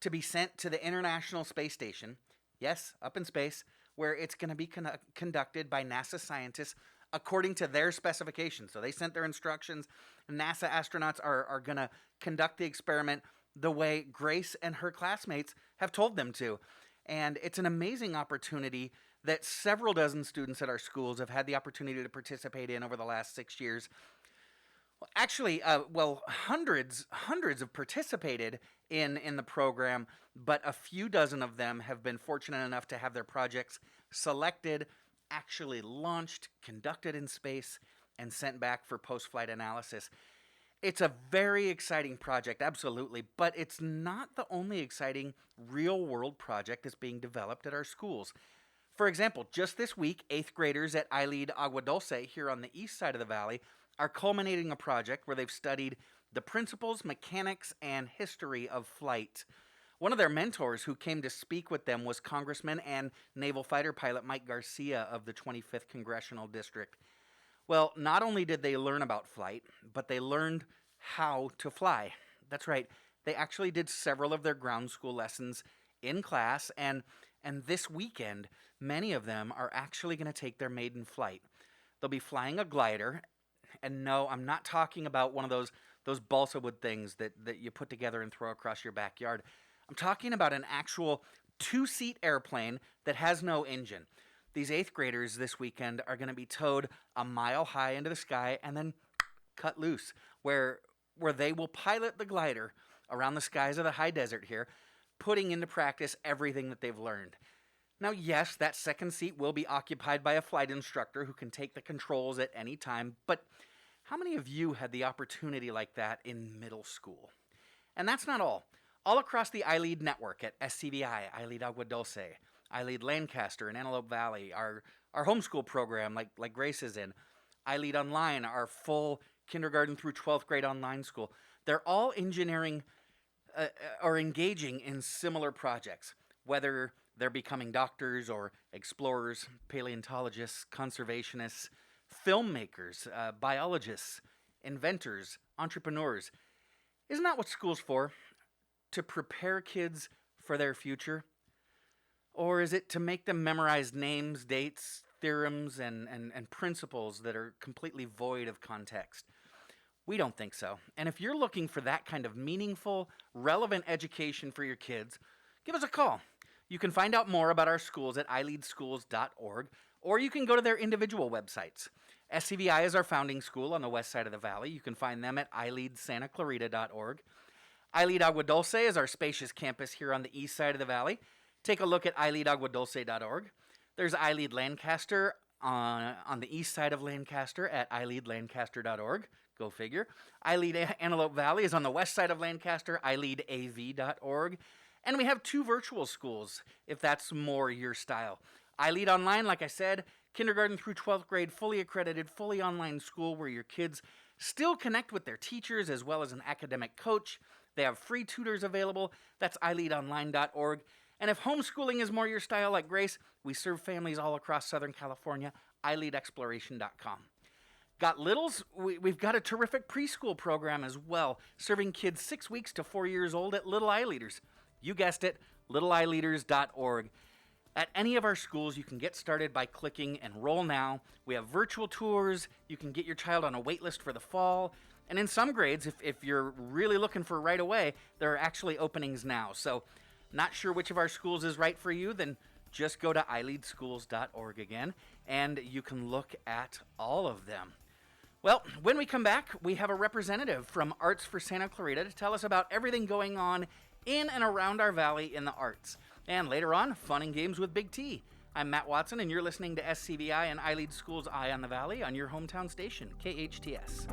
to be sent to the International Space Station. Yes, up in space, where it's going to be conducted by NASA scientists according to their specifications. So they sent their instructions. NASA astronauts are going to conduct the experiment the way Grace and her classmates have told them to. And it's an amazing opportunity that several dozen students at our schools have had the opportunity to participate in over the last 6 years. Actually, hundreds have participated in the program, but a few dozen of them have been fortunate enough to have their projects selected, actually launched, conducted in space, and sent back for post-flight analysis. It's a very exciting project, absolutely, but it's not the only exciting real-world project that's being developed at our schools. For example, just this week, 8th graders at iLead Agua Dulce here on the east side of the valley are culminating a project where they've studied the principles, mechanics, and history of flight. One of their mentors who came to speak with them was Congressman and naval fighter pilot Mike Garcia of the 25th Congressional District. Well, not only did they learn about flight, but they learned how to fly. That's right, they actually did several of their ground school lessons in class, and this weekend, many of them are actually going to take their maiden flight. They'll be flying a glider. And no, I'm not talking about one of those balsa wood things that you put together and throw across your backyard. I'm talking about an actual 2-seat airplane that has no engine. These 8th graders this weekend are going to be towed a mile high into the sky and then cut loose, where they will pilot the glider around the skies of the high desert here, putting into practice everything that they've learned. Now, yes, that second seat will be occupied by a flight instructor who can take the controls at any time, but how many of you had the opportunity like that in middle school? And that's not all. All across the iLead network at SCVi, iLead Agua Dulce, iLead Lancaster and Antelope Valley, our homeschool program like Grace is in, iLead Online, our full kindergarten through 12th grade online school. They're all engineering or engaging in similar projects, whether they're becoming doctors or explorers, paleontologists, conservationists, filmmakers, biologists, inventors, entrepreneurs. Isn't that what school's for? To prepare kids for their future? Or is it to make them memorize names, dates, theorems, and principles that are completely void of context? We don't think so. And if you're looking for that kind of meaningful, relevant education for your kids, give us a call. You can find out more about our schools at ileadschools.org, or you can go to their individual websites. SCVi is our founding school on the west side of the valley. You can find them at ileadsantaclarita.org. iLead Agua Dulce is our spacious campus here on the east side of the valley. Take a look at ileadaguadulce.org. There's iLead Lancaster on the east side of Lancaster at ileadlancaster.org. Go figure. iLead Antelope Valley is on the west side of Lancaster, ileadav.org. And we have 2 virtual schools, if that's more your style. iLead Online, like I said, kindergarten through 12th grade, fully accredited, fully online school where your kids still connect with their teachers as well as an academic coach. They have free tutors available. That's ileadonline.org. And if homeschooling is more your style like Grace, we serve families all across Southern California, ileadexploration.com. Got littles? We've got a terrific preschool program as well, serving kids 6 weeks to 4 years old at Little iLeaders. You guessed it, littleileaders.org. At any of our schools, you can get started by clicking Enroll Now. We have virtual tours. You can get your child on a wait list for the fall. And in some grades, if you're really looking for right away, there are actually openings now. So not sure which of our schools is right for you, then just go to ileadschools.org again, and you can look at all of them. Well, when we come back, we have a representative from Arts for Santa Clarita to tell us about everything going on in and around our valley in the arts. And later on, fun and games with Big T. I'm Matt Watson, and you're listening to SCVi and iLead Schools Eye on the Valley on your hometown station, KHTS.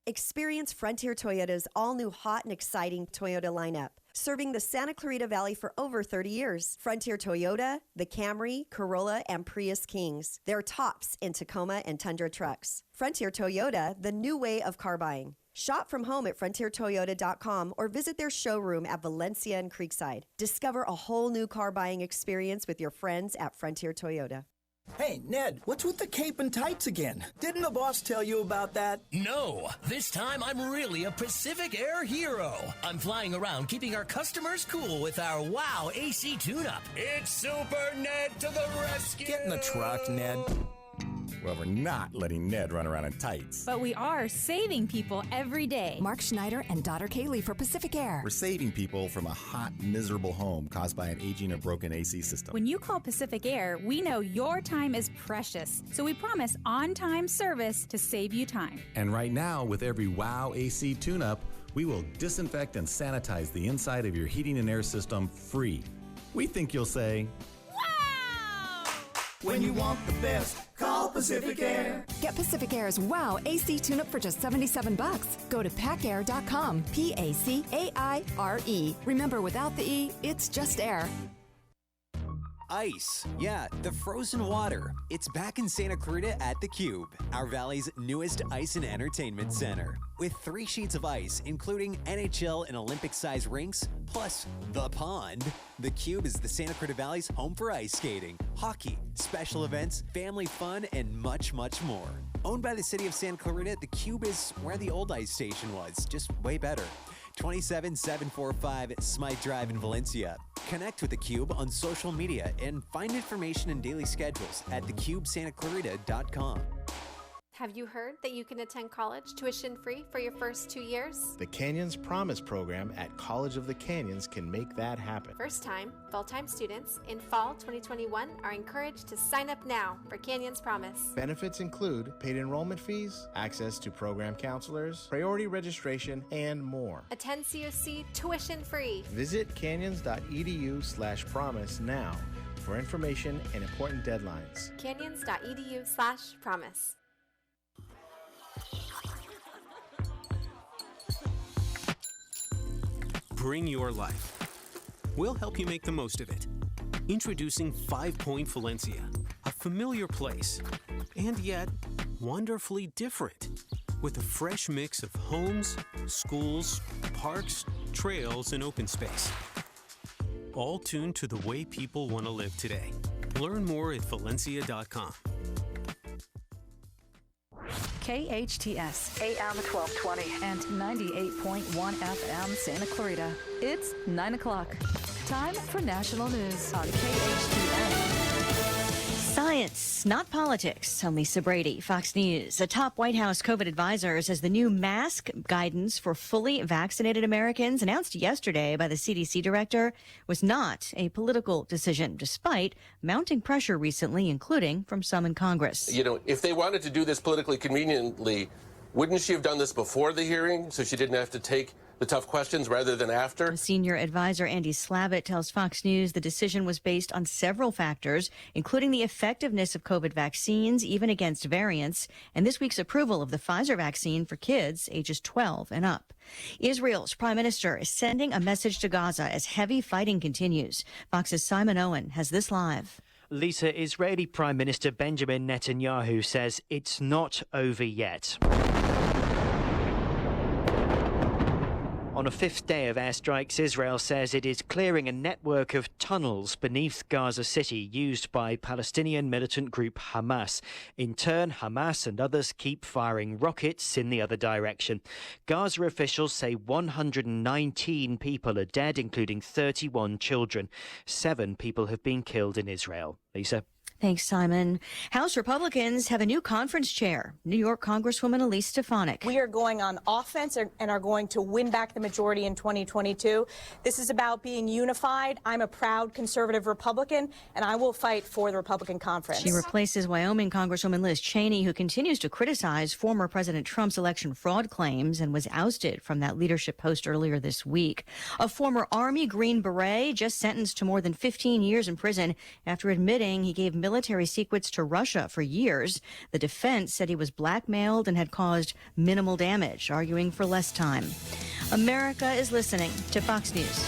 Experience Frontier Toyota's all-new hot and exciting Toyota lineup. Serving the Santa Clarita Valley for over 30 years. Frontier Toyota, the Camry, Corolla, and Prius Kings. They're tops in Tacoma and Tundra trucks. Frontier Toyota, the new way of car buying. Shop from home at frontiertoyota.com or visit their showroom at Valencia and Creekside. Discover a whole new car buying experience with your friends at Frontier Toyota. Hey, Ned, what's with the cape and tights again? Didn't the boss tell you about that? No, this time I'm really a Pacific Air hero. I'm flying around keeping our customers cool with our WOW AC tune-up. It's Super Ned to the rescue! Get in the truck, Ned. Well, we're not letting Ned run around in tights. But we are saving people every day. Mark Schneider and daughter Kaylee for Pacific Air. We're saving people from a hot, miserable home caused by an aging or broken AC system. When you call Pacific Air, we know your time is precious. So we promise on-time service to save you time. And right now, with every WOW AC tune-up, we will disinfect and sanitize the inside of your heating and air system free. We think you'll say, when you want the best, call Pacific Air. Get Pacific Air's WOW AC tune-up for just $77. Go to pacair.com, Pacaire. Remember, without the E, it's just air. Ice. Yeah, the frozen water. It's back in Santa Clarita at the Cube, our valley's newest ice and entertainment center. With 3 sheets of ice, including NHL and Olympic-sized rinks, plus the pond, the Cube is the Santa Clarita Valley's home for ice skating, hockey, special events, family fun, and much, much more. Owned by the city of Santa Clarita, the Cube is where the old ice station was, just way better. 27745 Smythe Drive in Valencia. Connect with theCUBE on social media and find information and daily schedules at thecubesantaclarita.com. Have you heard that you can attend college tuition-free for your first 2 years? The Canyons Promise program at College of the Canyons can make that happen. First-time, full-time students in fall 2021 are encouraged to sign up now for Canyons Promise. Benefits include paid enrollment fees, access to program counselors, priority registration, and more. Attend COC tuition-free. Visit canyons.edu/promise now for information and important deadlines. Canyons.edu/promise. Bring your life. We'll help you make the most of it. Introducing 5 Point Valencia, a familiar place, and yet wonderfully different, with a fresh mix of homes, schools, parks, trails, and open space. All tuned to the way people want to live today. Learn more at valencia.com. KHTS, AM 1220 and 98.1 FM Santa Clarita. It's 9 o'clock. Time for national news on KHTS. Science, not politics. I'm Lisa Brady, Fox News. A top White House COVID advisor says the new mask guidance for fully vaccinated Americans announced yesterday by the CDC director was not a political decision, despite mounting pressure recently, including from some in Congress. You know, if they wanted to do this politically conveniently, wouldn't she have done this before the hearing so she didn't have to take the tough questions rather than after? Senior advisor Andy Slavitt tells Fox News the decision was based on several factors, including the effectiveness of COVID vaccines, even against variants, and this week's approval of the Pfizer vaccine for kids ages 12 and up. Israel's prime minister is sending a message to Gaza as heavy fighting continues. Fox's Simon Owen has this live. Lisa, Israeli Prime Minister Benjamin Netanyahu says it's not over yet. On a fifth day of airstrikes, Israel says it is clearing a network of tunnels beneath Gaza City used by Palestinian militant group Hamas. In turn, Hamas and others keep firing rockets in the other direction. Gaza officials say 119 people are dead, including 31 children. 7 people have been killed in Israel. Lisa. Thanks, Simon. House Republicans have a new conference chair, New York Congresswoman Elise Stefanik. We are going on offense and are going to win back the majority in 2022. This is about being unified. I'm a proud conservative Republican, and I will fight for the Republican conference. She replaces Wyoming Congresswoman Liz Cheney, who continues to criticize former President Trump's election fraud claims and was ousted from that leadership post earlier this week. A former Army Green Beret just sentenced to more than 15 years in prison after admitting he gave military secrets to Russia for years. The defense said he was blackmailed and had caused minimal damage, arguing for less time. America is listening to Fox News.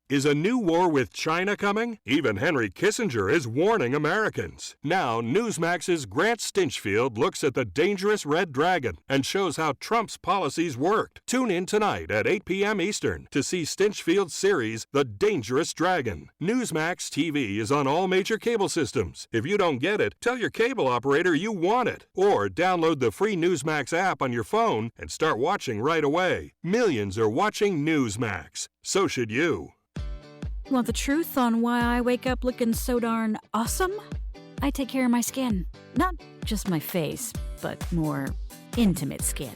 Is a new war with China coming? Even Henry Kissinger is warning Americans. Now, Newsmax's Grant Stinchfield looks at the dangerous red dragon and shows how Trump's policies worked. Tune in tonight at 8 p.m. Eastern to see Stinchfield's series, The Dangerous Dragon. Newsmax TV is on all major cable systems. If you don't get it, tell your cable operator you want it. Or download the free Newsmax app on your phone and start watching right away. Millions are watching Newsmax. So should you. Want the truth on why I wake up looking so darn awesome? I take care of my skin. Not just my face, but more intimate skin.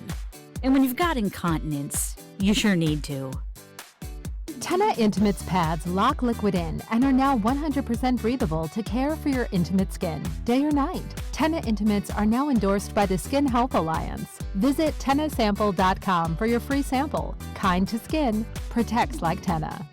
And when you've got incontinence, you sure need to. Tena Intimates pads lock liquid in and are now 100% breathable to care for your intimate skin, day or night. Tena Intimates are now endorsed by the Skin Health Alliance. Visit tenasample.com for your free sample. Kind to skin, protects like Tena.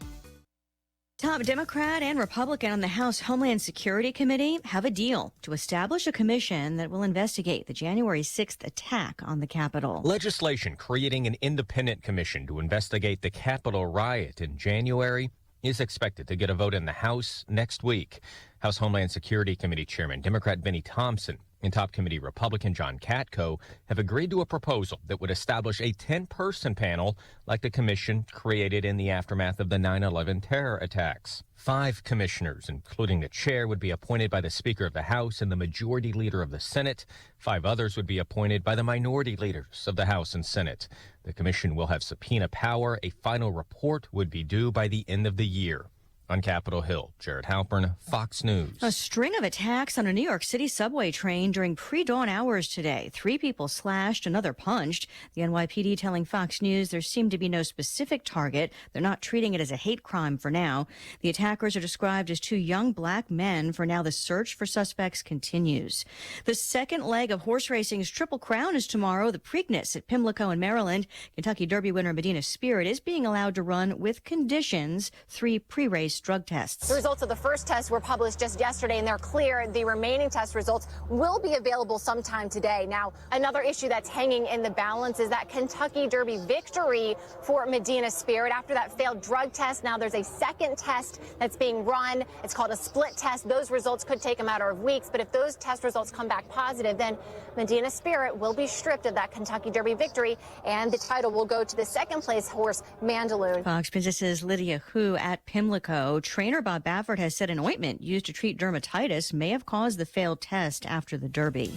Top Democrat and Republican on the House Homeland Security Committee have a deal to establish a commission that will investigate the January 6th attack on the Capitol. Legislation creating an independent commission to investigate the Capitol riot in January is expected to get a vote in the House next week. House Homeland Security Committee Chairman Democrat Benny Thompson and Top Committee Republican John Katko have agreed to a proposal that would establish a 10-person panel like the commission created in the aftermath of the 9/11 terror attacks. 5 commissioners, including the chair, would be appointed by the Speaker of the House and the Majority Leader of the Senate. 5 others would be appointed by the Minority Leaders of the House and Senate. The commission will have subpoena power. A final report would be due by the end of the year. On Capitol Hill, Jared Halpern, Fox News. A string of attacks on a New York City subway train during pre-dawn hours today. 3 people slashed, another punched. The NYPD telling Fox News there seemed to be no specific target. They're not treating it as a hate crime for now. The attackers are described as 2 young black men. For now, the search for suspects continues. The second leg of horse racing's Triple Crown is tomorrow. The Preakness at Pimlico in Maryland. Kentucky Derby winner Medina Spirit is being allowed to run with conditions. 3 pre-race drug tests. The results of the first test were published just yesterday, and they're clear. The remaining test results will be available sometime today. Now, another issue that's hanging in the balance is that Kentucky Derby victory for Medina Spirit. After that failed drug test, now there's a second test that's being run. It's called a split test. Those results could take a matter of weeks, but if those test results come back positive, then Medina Spirit will be stripped of that Kentucky Derby victory, and the title will go to the second place horse, Mandaloon. Fox Business's Lydia Hu at Pimlico. Trainer Bob Baffert has said an ointment used to treat dermatitis may have caused the failed test after the Derby.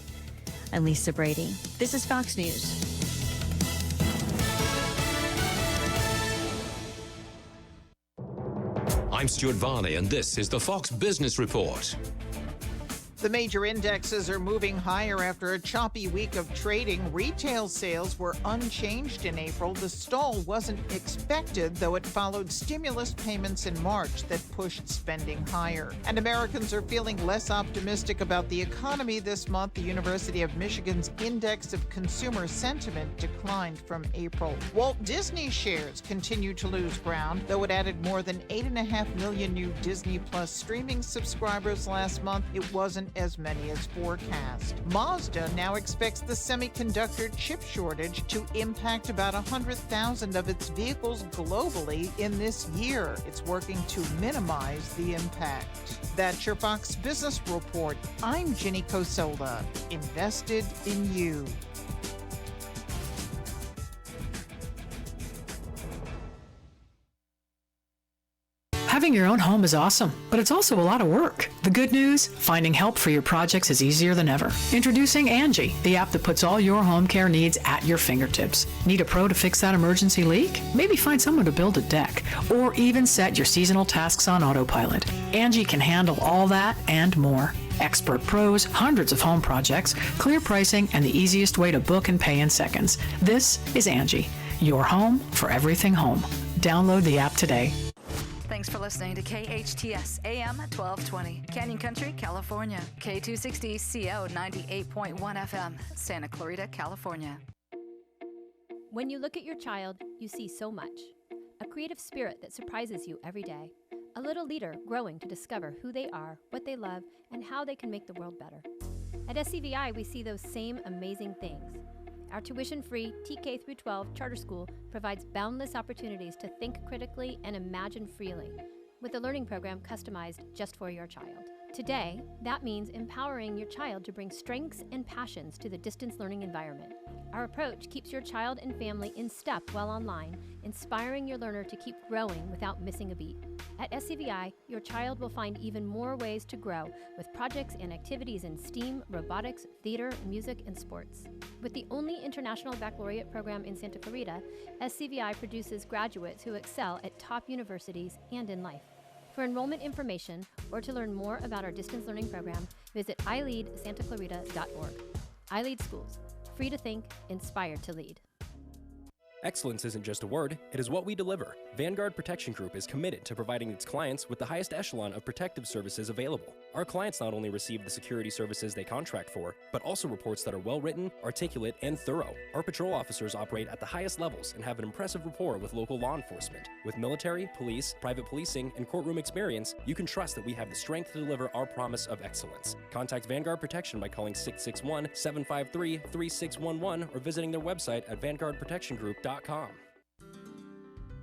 I'm Lisa Brady. This is Fox News. I'm Stuart Varney, and this is the Fox Business Report. The major indexes are moving higher after a choppy week of trading. Retail sales were unchanged in April. The stall wasn't expected, though it followed stimulus payments in March that pushed spending higher. And Americans are feeling less optimistic about the economy this month. The University of Michigan's Index of Consumer Sentiment declined from April. Walt Disney shares continue to lose ground, though it added more than 8.5 million new Disney Plus streaming subscribers last month. It wasn't as many as forecast. Mazda now expects the semiconductor chip shortage to impact about 100,000 of its vehicles globally in this year. It's working to minimize the impact. That's your Fox Business Report. I'm Ginny Cosola, invested in you. Having your own home is awesome, but it's also a lot of work. The good news? Finding help for your projects is easier than ever. Introducing Angie, the app that puts all your home care needs at your fingertips. Need a pro to fix that emergency leak? Maybe find someone to build a deck, or even set your seasonal tasks on autopilot. Angie can handle all that and more. Expert pros, hundreds of home projects, clear pricing, and the easiest way to book and pay in seconds. This is Angie, your home for everything home. Download the app today. Thanks for listening to KHTS AM 1220, Canyon Country, California. K260CO 98.1 FM, Santa Clarita, California. When you look at your child, you see so much. A creative spirit that surprises you every day. A little leader growing to discover who they are, what they love, and how they can make the world better. At SCVi, we see those same amazing things. Our tuition-free TK-12 charter school provides boundless opportunities to think critically and imagine freely, with a learning program customized just for your child. Today, that means empowering your child to bring strengths and passions to the distance learning environment. Our approach keeps your child and family in step while online, inspiring your learner to keep growing without missing a beat. At SCVi, your child will find even more ways to grow with projects and activities in STEAM, robotics, theater, music, and sports. With the only international baccalaureate program in Santa Clarita, SCVi produces graduates who excel at top universities and in life. For enrollment information or to learn more about our distance learning program, visit ileadsantaclarita.org. iLead Schools. Free to think, inspired to lead. Excellence isn't just a word, it is what we deliver. Vanguard Protection Group is committed to providing its clients with the highest echelon of protective services available. Our clients not only receive the security services they contract for, but also reports that are well-written, articulate, and thorough. Our patrol officers operate at the highest levels and have an impressive rapport with local law enforcement. With military, police, private policing, and courtroom experience, you can trust that we have the strength to deliver our promise of excellence. Contact Vanguard Protection by calling 661-753-3611 or visiting their website at vanguardprotectiongroup.com.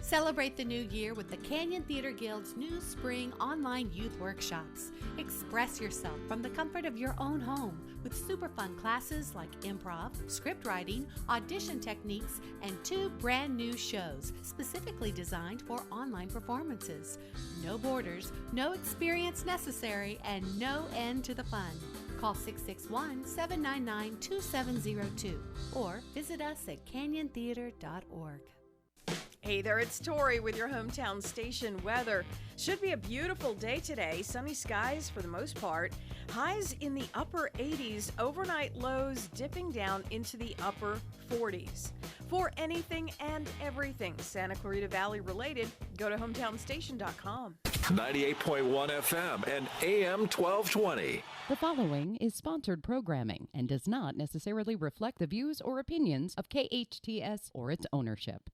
Celebrate the new year with the Canyon Theater Guild's new spring online youth workshops. Express yourself from the comfort of your own home with super fun classes like improv, script writing, audition techniques, and 2 brand new shows specifically designed for online performances. No borders, no experience necessary, and no end to the fun. Call 661-799-2702 or visit us at canyontheater.org. Hey there, it's Tori with your hometown station weather. Should be a beautiful day today. Sunny skies for the most part. Highs in the upper 80s. Overnight lows dipping down into the upper 40s. For anything and everything Santa Clarita Valley related, go to hometownstation.com. 98.1 FM and AM 1220. The following is sponsored programming and does not necessarily reflect the views or opinions of KHTS or its ownership.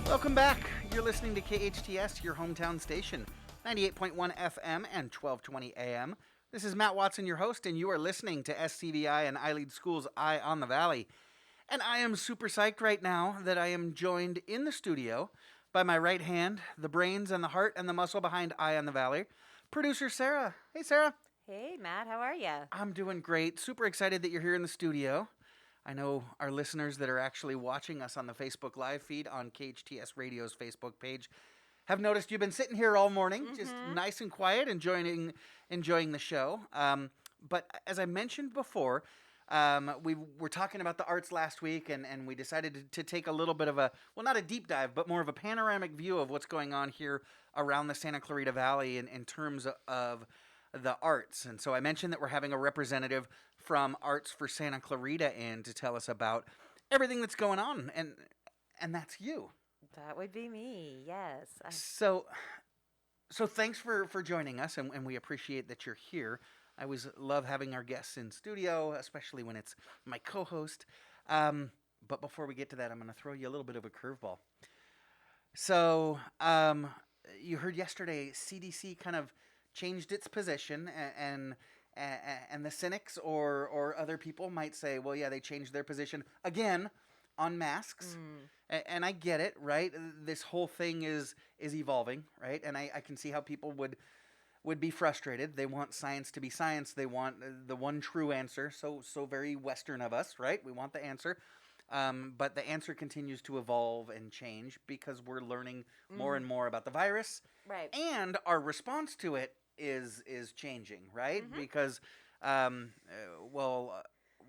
Welcome back. You're listening to KHTS, your hometown station, 98.1 FM and 1220 AM. This is Matt Watson, your host, and you are listening to SCVi and iLead School's Eye on the Valley. And I am super psyched right now that I am joined in the studio by my right hand, the brains and the heart and the muscle behind Eye on the Valley, producer Sara. Hey, Sara. Hey, Matt. How are you? I'm doing great. Super excited that you're here in the studio. I know our listeners that are actually watching us on the Facebook Live feed on KHTS Radio's Facebook page have noticed you've been sitting here all morning, just nice and quiet, enjoying the show. But as I mentioned before, we were talking about the arts last week, and we decided to take a little bit of a, well, not a deep dive, but more of a panoramic view of what's going on here around the Santa Clarita Valley in terms of the arts. And so I mentioned that we're having a representative from Arts for Santa Clarita in to tell us about everything that's going on, and that's you. That would be me, yes. So thanks for joining us, and we appreciate that you're here. I always love having our guests in studio, especially when it's my co-host. But before we get to that, I'm going to throw you a little bit of a curveball. So you heard yesterday CDC kind of changed its position, and the cynics or other people might say, well, yeah, they changed their position again on masks. And I get it, right? This whole thing is evolving, right? And I can see how people would be frustrated. They want science to be science. They want the one true answer. So very Western of us, right? We want the answer. But the answer continues to evolve and change because we're learning more and more about the virus. Right. And our response to it is changing, right? Because,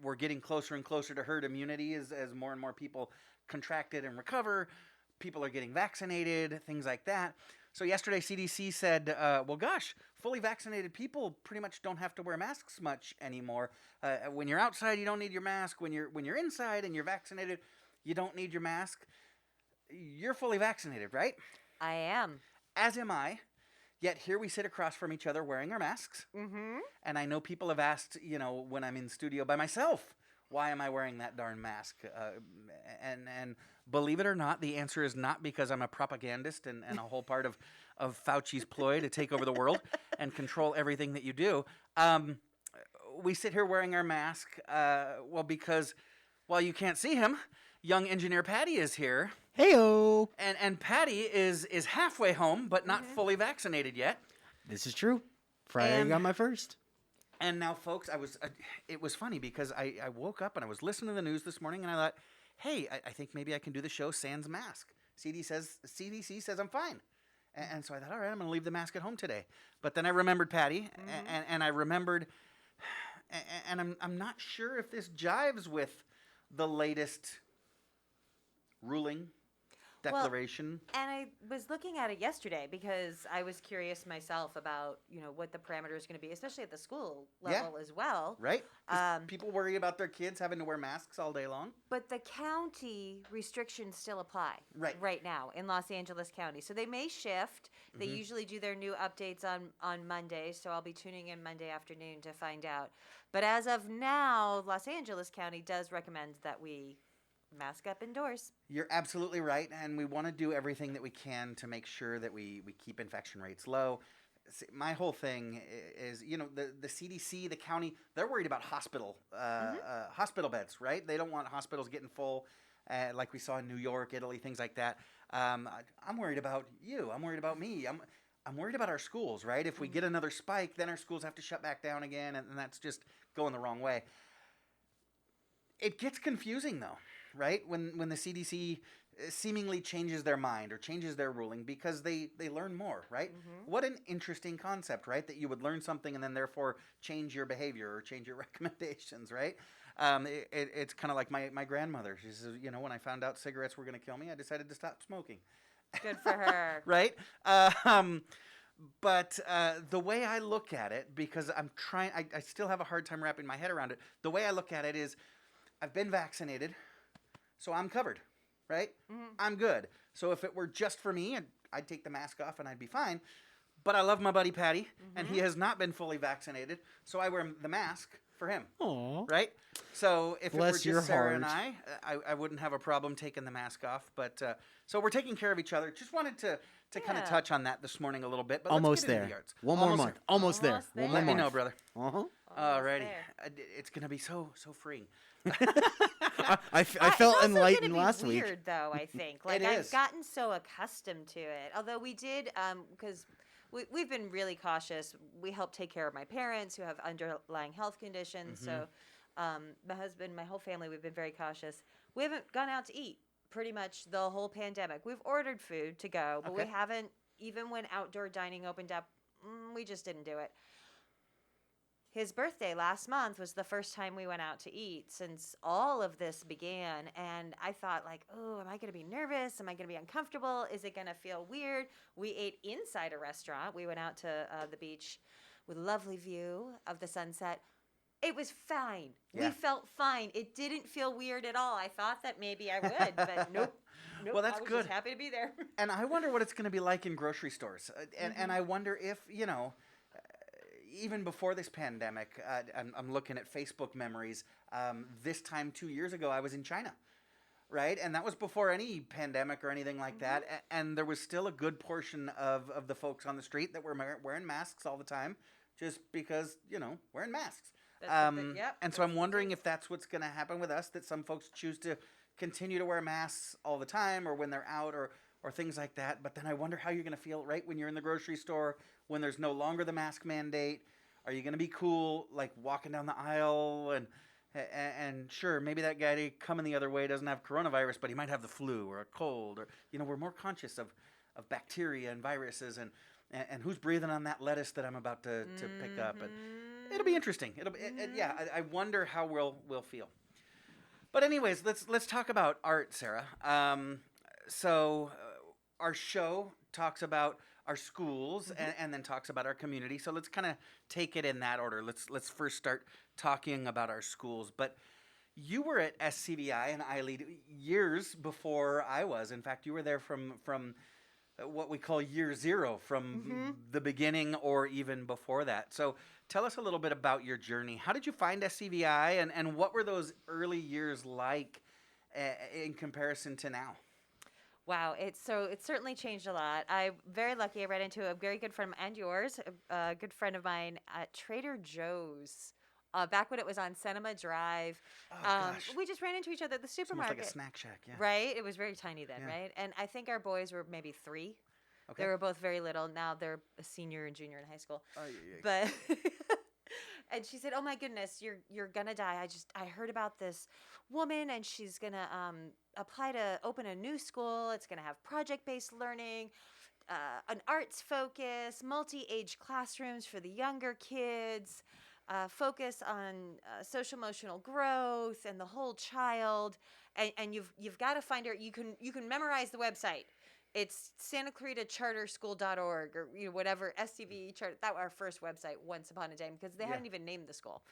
we're getting closer and closer to herd immunity as more and more people contract it and recover. People are getting vaccinated, things like that. So yesterday, CDC said, fully vaccinated people pretty much don't have to wear masks much anymore. When you're outside, you don't need your mask. When you're inside and you're vaccinated, you don't need your mask. You're fully vaccinated, right? I am. As am I. Yet here we sit across from each other wearing our masks. And I know people have asked, when I'm in studio by myself, why am I wearing that darn mask? And believe it or not, the answer is not because I'm a propagandist and a whole part of Fauci's ploy to take over the world and control everything that you do. We sit here wearing our mask, because while you can't see him, young engineer Patty is here. Heyo. And Patty is halfway home, but not fully vaccinated yet. This is true. Friday I got my first. And now, folks, it was funny because I woke up and I was listening to the news this morning and I thought, hey, I think maybe I can do the show sans mask. CDC says I'm fine. And so I thought, all right, I'm going to leave the mask at home today. But then I remembered Patty, and I remembered, and I'm not sure if this jives with the latest ruling, declaration. Well, and I was looking at it yesterday because I was curious myself about, what the parameter is going to be, especially at the school level as well. Right. People worry about their kids having to wear masks all day long. But the county restrictions still apply right now in Los Angeles County. So they may shift. They usually do their new updates on Monday, so I'll be tuning in Monday afternoon to find out. But as of now, Los Angeles County does recommend that we mask up indoors. You're absolutely right, and we want to do everything that we can to make sure that we keep infection rates low. My whole thing is, the CDC, the county, they're worried about hospital beds, right? They don't want hospitals getting full, like we saw in New York, Italy, things like that. I'm worried about you. I'm worried about me. I'm worried about our schools, right? If we get another spike, then our schools have to shut back down again, and that's just going the wrong way. It gets confusing, though. Right? When the CDC seemingly changes their mind or changes their ruling because they learn more, right? What an interesting concept, right? That you would learn something and then therefore change your behavior or change your recommendations, right? It's kind of like my grandmother. She says, when I found out cigarettes were going to kill me, I decided to stop smoking. Good for her. Right? But the way I look at it, because I'm trying, I still have a hard time wrapping my head around it. The way I look at it is I've been vaccinated, so I'm covered, right? I'm good. So if it were just for me, I'd take the mask off and I'd be fine. But I love my buddy Patty, and he has not been fully vaccinated, so I wear the mask for him. Aww. Right? So if Bless it were your just Sarah and heart. I wouldn't have a problem taking the mask off. But so we're taking care of each other. Just wanted to kind of touch on that this morning a little bit. But Almost let's get there. into the arts. One more month. Almost there. Almost One more Let me month. know, brother. Uh-huh. Alrighty. It's going to be so freeing. I felt it's also enlightened gonna be last week. weird, though, I think. Like, It I've is. gotten so accustomed to it. Although we did, because we've been really cautious. We help take care of my parents who have underlying health conditions. So my husband, my whole family, we've been very cautious. We haven't gone out to eat pretty much the whole pandemic. We've ordered food to go, but we haven't, even when outdoor dining opened up, we just didn't do it. His birthday last month was the first time we went out to eat since all of this began. And I thought, like, oh, am I going to be nervous? Am I going to be uncomfortable? Is it going to feel weird? We ate inside a restaurant. We went out to the beach with a lovely view of the sunset. It was fine. Yeah. We felt fine. It didn't feel weird at all. I thought that maybe I would, but nope. Well, that's I was good. just happy to be there. And I wonder what it's going to be like in grocery stores. And I wonder if, even before this pandemic, I'm looking at Facebook memories. This time 2 years ago, I was in China, right? And that was before any pandemic or anything like that. And there was still a good portion of the folks on the street that were wearing masks all the time, just because, wearing masks. And so I'm wondering if that's what's going to happen with us, that some folks choose to continue to wear masks all the time or when they're out or things like that. But then I wonder how you're going to feel, right, when you're in the grocery store, when there's no longer the mask mandate. Are you going to be cool, like walking down the aisle and sure, maybe that guy coming the other way doesn't have coronavirus, but he might have the flu or a cold, or, we're more conscious of bacteria and viruses and who's breathing on that lettuce that I'm about to pick up. And it'll be interesting. I wonder how we'll feel. But anyways, let's talk about art, Sarah. So our show talks about our schools and then talks about our community. So let's kind of take it in that order. Let's first start talking about our schools. But you were at SCVi and iLead years before I was. In fact, you were there from what we call year zero, from the beginning or even before that. So tell us a little bit about your journey. How did you find SCVi and what were those early years like in comparison to now? Wow, it's certainly changed a lot. I'm very lucky. I ran into a very good friend and yours, a good friend of mine at Trader Joe's. Back when it was on Cinema Drive. We just ran into each other at the supermarket. It's almost like a snack shack, yeah. Right? It was very tiny then, right? And I think our boys were maybe 3. Okay. They were both very little. Now they're a senior and junior in high school. Yeah. But and she said, "Oh my goodness, you're gonna die. I heard about this woman, and she's gonna apply to open a new school. It's gonna have project-based learning, an arts focus, multi-age classrooms for the younger kids, focus on social-emotional growth and the whole child. And you've got to find her. You can memorize the website. It's Santa Clarita Charterschool.org or whatever, SCVi charter. That was our first website once upon a time because they hadn't even named the school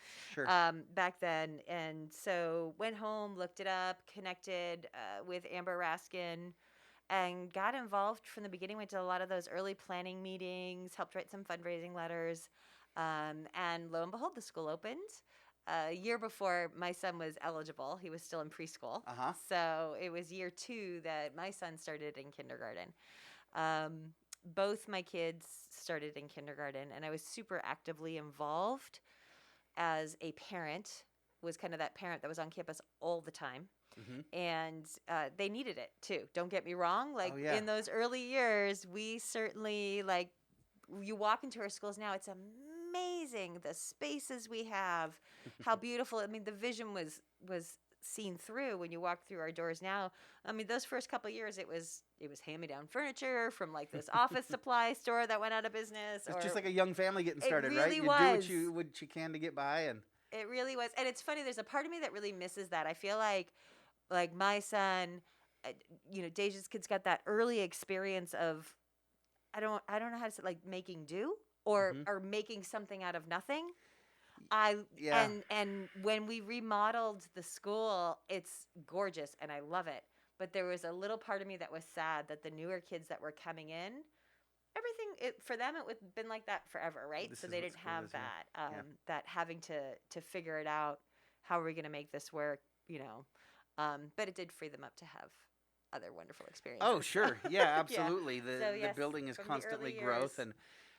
back then. And so went home, looked it up, connected with Amber Raskin, and got involved from the beginning. Went to a lot of those early planning meetings, helped write some fundraising letters, and lo and behold, the school opened. A year before my son was eligible. He was still in preschool. So it was year 2 that my son started in kindergarten. Both my kids started in kindergarten, and I was super actively involved as a parent, was kind of that parent that was on campus all the time. And they needed it too. Don't get me wrong. In those early years, we certainly, you walk into our schools now, it's amazing the spaces we have, how beautiful. I mean, the vision was seen through when you walk through our doors now. I mean, those first couple of years, it was hand-me-down furniture from like this office supply store that went out of business. It's just like a young family getting started, really right? You was. do what you can to get by, and it really was. And it's funny. There's a part of me that really misses that. I feel like my son, Deja's kids got that early experience of, I don't know how to say, like making do or making something out of nothing. And when we remodeled the school, it's gorgeous and I love it. But there was a little part of me that was sad that the newer kids that were coming in, everything for them, it would have been like that forever, right? So they didn't have that that having to figure it out. How are we going to make this work? But it did free them up to have other wonderful experiences. Oh, sure. Yeah, absolutely. Yeah. The building is constantly growth years.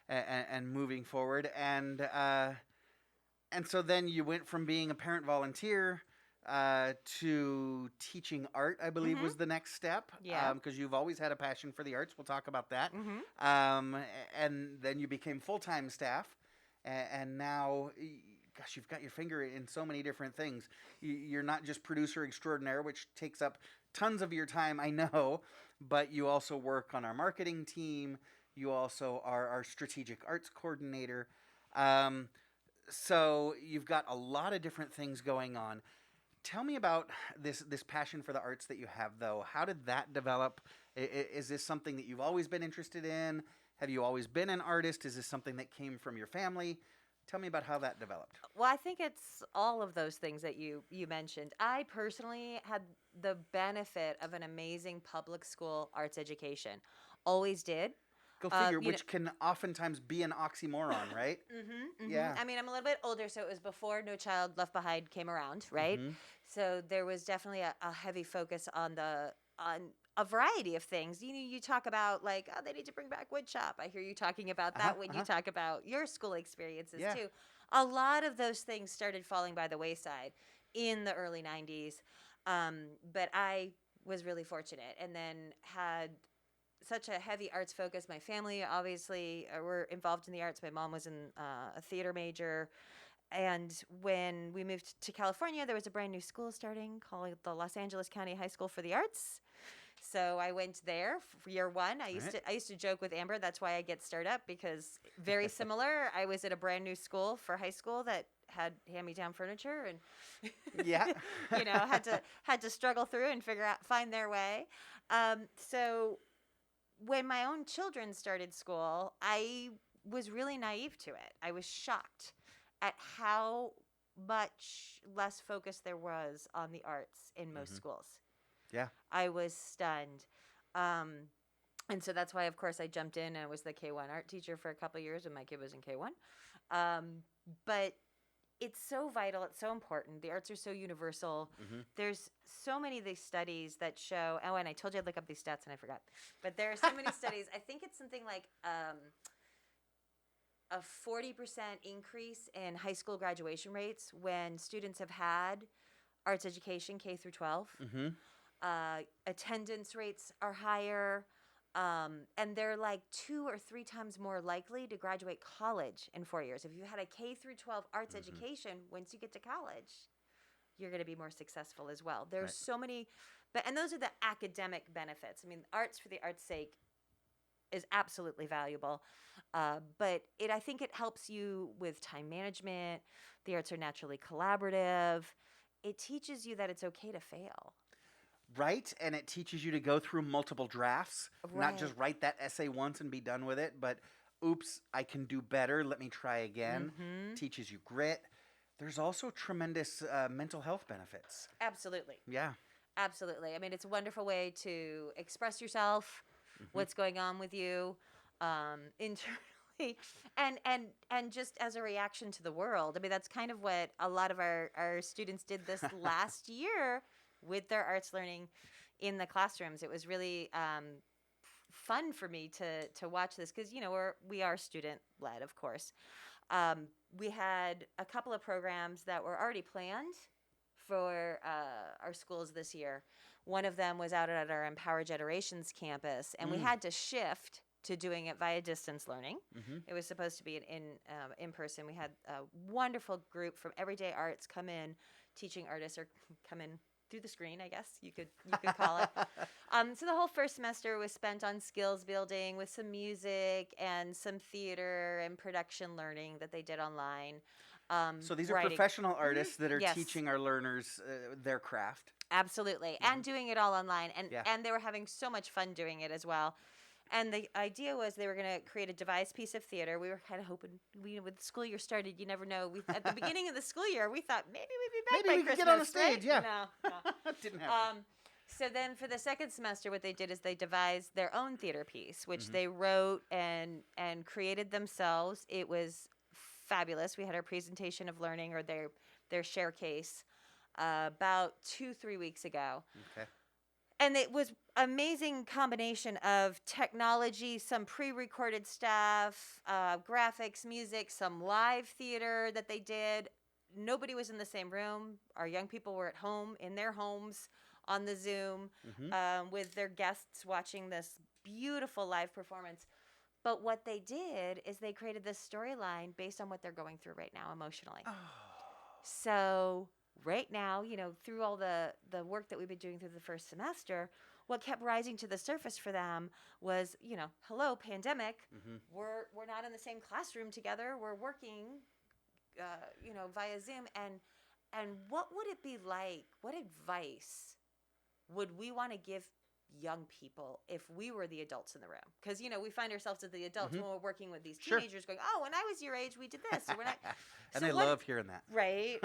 and moving forward. And so then you went from being a parent volunteer to teaching art, I believe, was the next step. Yeah. Because you've always had a passion for the arts. We'll talk about that. And then you became full-time staff. And now, gosh, you've got your finger in so many different things. You're not just producer extraordinaire, which takes up tons of your time, I know, but you also work on our marketing team. You also are our strategic arts coordinator. So you've got a lot of different things going on. Tell me about this passion for the arts that you have, though. How did that develop? Is this something that you've always been interested in? Have you always been an artist? Is this something that came from your family? Tell me about how that developed. Well, I think it's all of those things that you mentioned. I personally had the benefit of an amazing public school arts education. Always did. Go figure, which can oftentimes be an oxymoron, right? Yeah. I mean, I'm a little bit older, so it was before No Child Left Behind came around, right? So there was definitely a heavy focus on a variety of things. You talk about like, oh, they need to bring back woodshop. I hear you talking about that when you talk about your school experiences too. A lot of those things started falling by the wayside in the early 90s. But I was really fortunate and then had such a heavy arts focus. My family obviously were involved in the arts. My mom was a theater major. And when we moved to California, there was a brand new school starting called the Los Angeles County High School for the Arts. So I went there for year one. I used to joke with Amber, that's why I get stirred up, because very similar. I was at a brand new school for high school that had hand-me-down furniture and had to struggle through and find their way. So when my own children started school, I was really naive to it. I was shocked at how much less focus there was on the arts in most schools. Yeah. I was stunned. And so that's why, of course, I jumped in and I was the K1 art teacher for a couple of years when my kid was in K1. But it's so vital. It's so important. The arts are so universal. There's so many of these studies that show, and I told you I'd look up these stats and I forgot. But there are so many studies. I think it's something like a 40% increase in high school graduation rates when students have had arts education K through 12. Attendance rates are higher. And they're like 2 or 3 times more likely to graduate college in 4 years. If you had a K through 12 arts education, once you get to college, you're going to be more successful as well. There's so many, and those are the academic benefits. I mean, arts for the art's sake is absolutely valuable. But I think it helps you with time management. The arts are naturally collaborative. It teaches you that it's okay to fail. Right, and it teaches you to go through multiple drafts, not just write that essay once and be done with it, but oops, I can do better, let me try again. Teaches you grit. There's also tremendous mental health benefits. Absolutely. Yeah. Absolutely. I mean, it's a wonderful way to express yourself, what's going on with you internally, and just as a reaction to the world. I mean, that's kind of what a lot of our students did this last year with their arts learning in the classrooms. It was really fun for me to watch this because, we are student-led, of course. We had a couple of programs that were already planned for our schools this year. One of them was out at our Empower Generations campus, and we had to shift to doing it via distance learning. It was supposed to be in person. We had a wonderful group from Everyday Arts come in, teaching artists, or come in through the screen, I guess you could call it. So the whole first semester was spent on skills building with some music and some theater and production learning that they did online. So these are writing. professional artists that are Yes. teaching our learners their craft. Absolutely. And doing it all online. And they were having so much fun doing it as well. And the idea was they were going to create a devised piece of theater. We were kind of hoping, with the school year started, you never know. At the beginning of the school year, we thought maybe we'd be back by Maybe we Christmas. could get on the stage, right? yeah. No. Didn't happen. So then for the second semester, what they did is they devised their own theater piece, which they wrote and created themselves. It was fabulous. We had our presentation of learning, or their share case, about 2-3 weeks ago. Okay. And it was amazing combination of technology, some pre-recorded stuff, graphics, music, some live theater that they did. Nobody was in the same room. Our young people were at home, in their homes, on the Zoom, with their guests watching this beautiful live performance. But what they did is they created this storyline based on what they're going through right now emotionally. So right now, through all the work that we've been doing through the first semester, what kept rising to the surface for them was, hello, pandemic. We're not in the same classroom together. We're working, via Zoom. And what would it be like? What advice would we want to give young people if we were the adults in the room? Because, we find ourselves as the adults when we're working with these teenagers going, oh, when I was your age, we did this. So we're not. And they love hearing that. Right.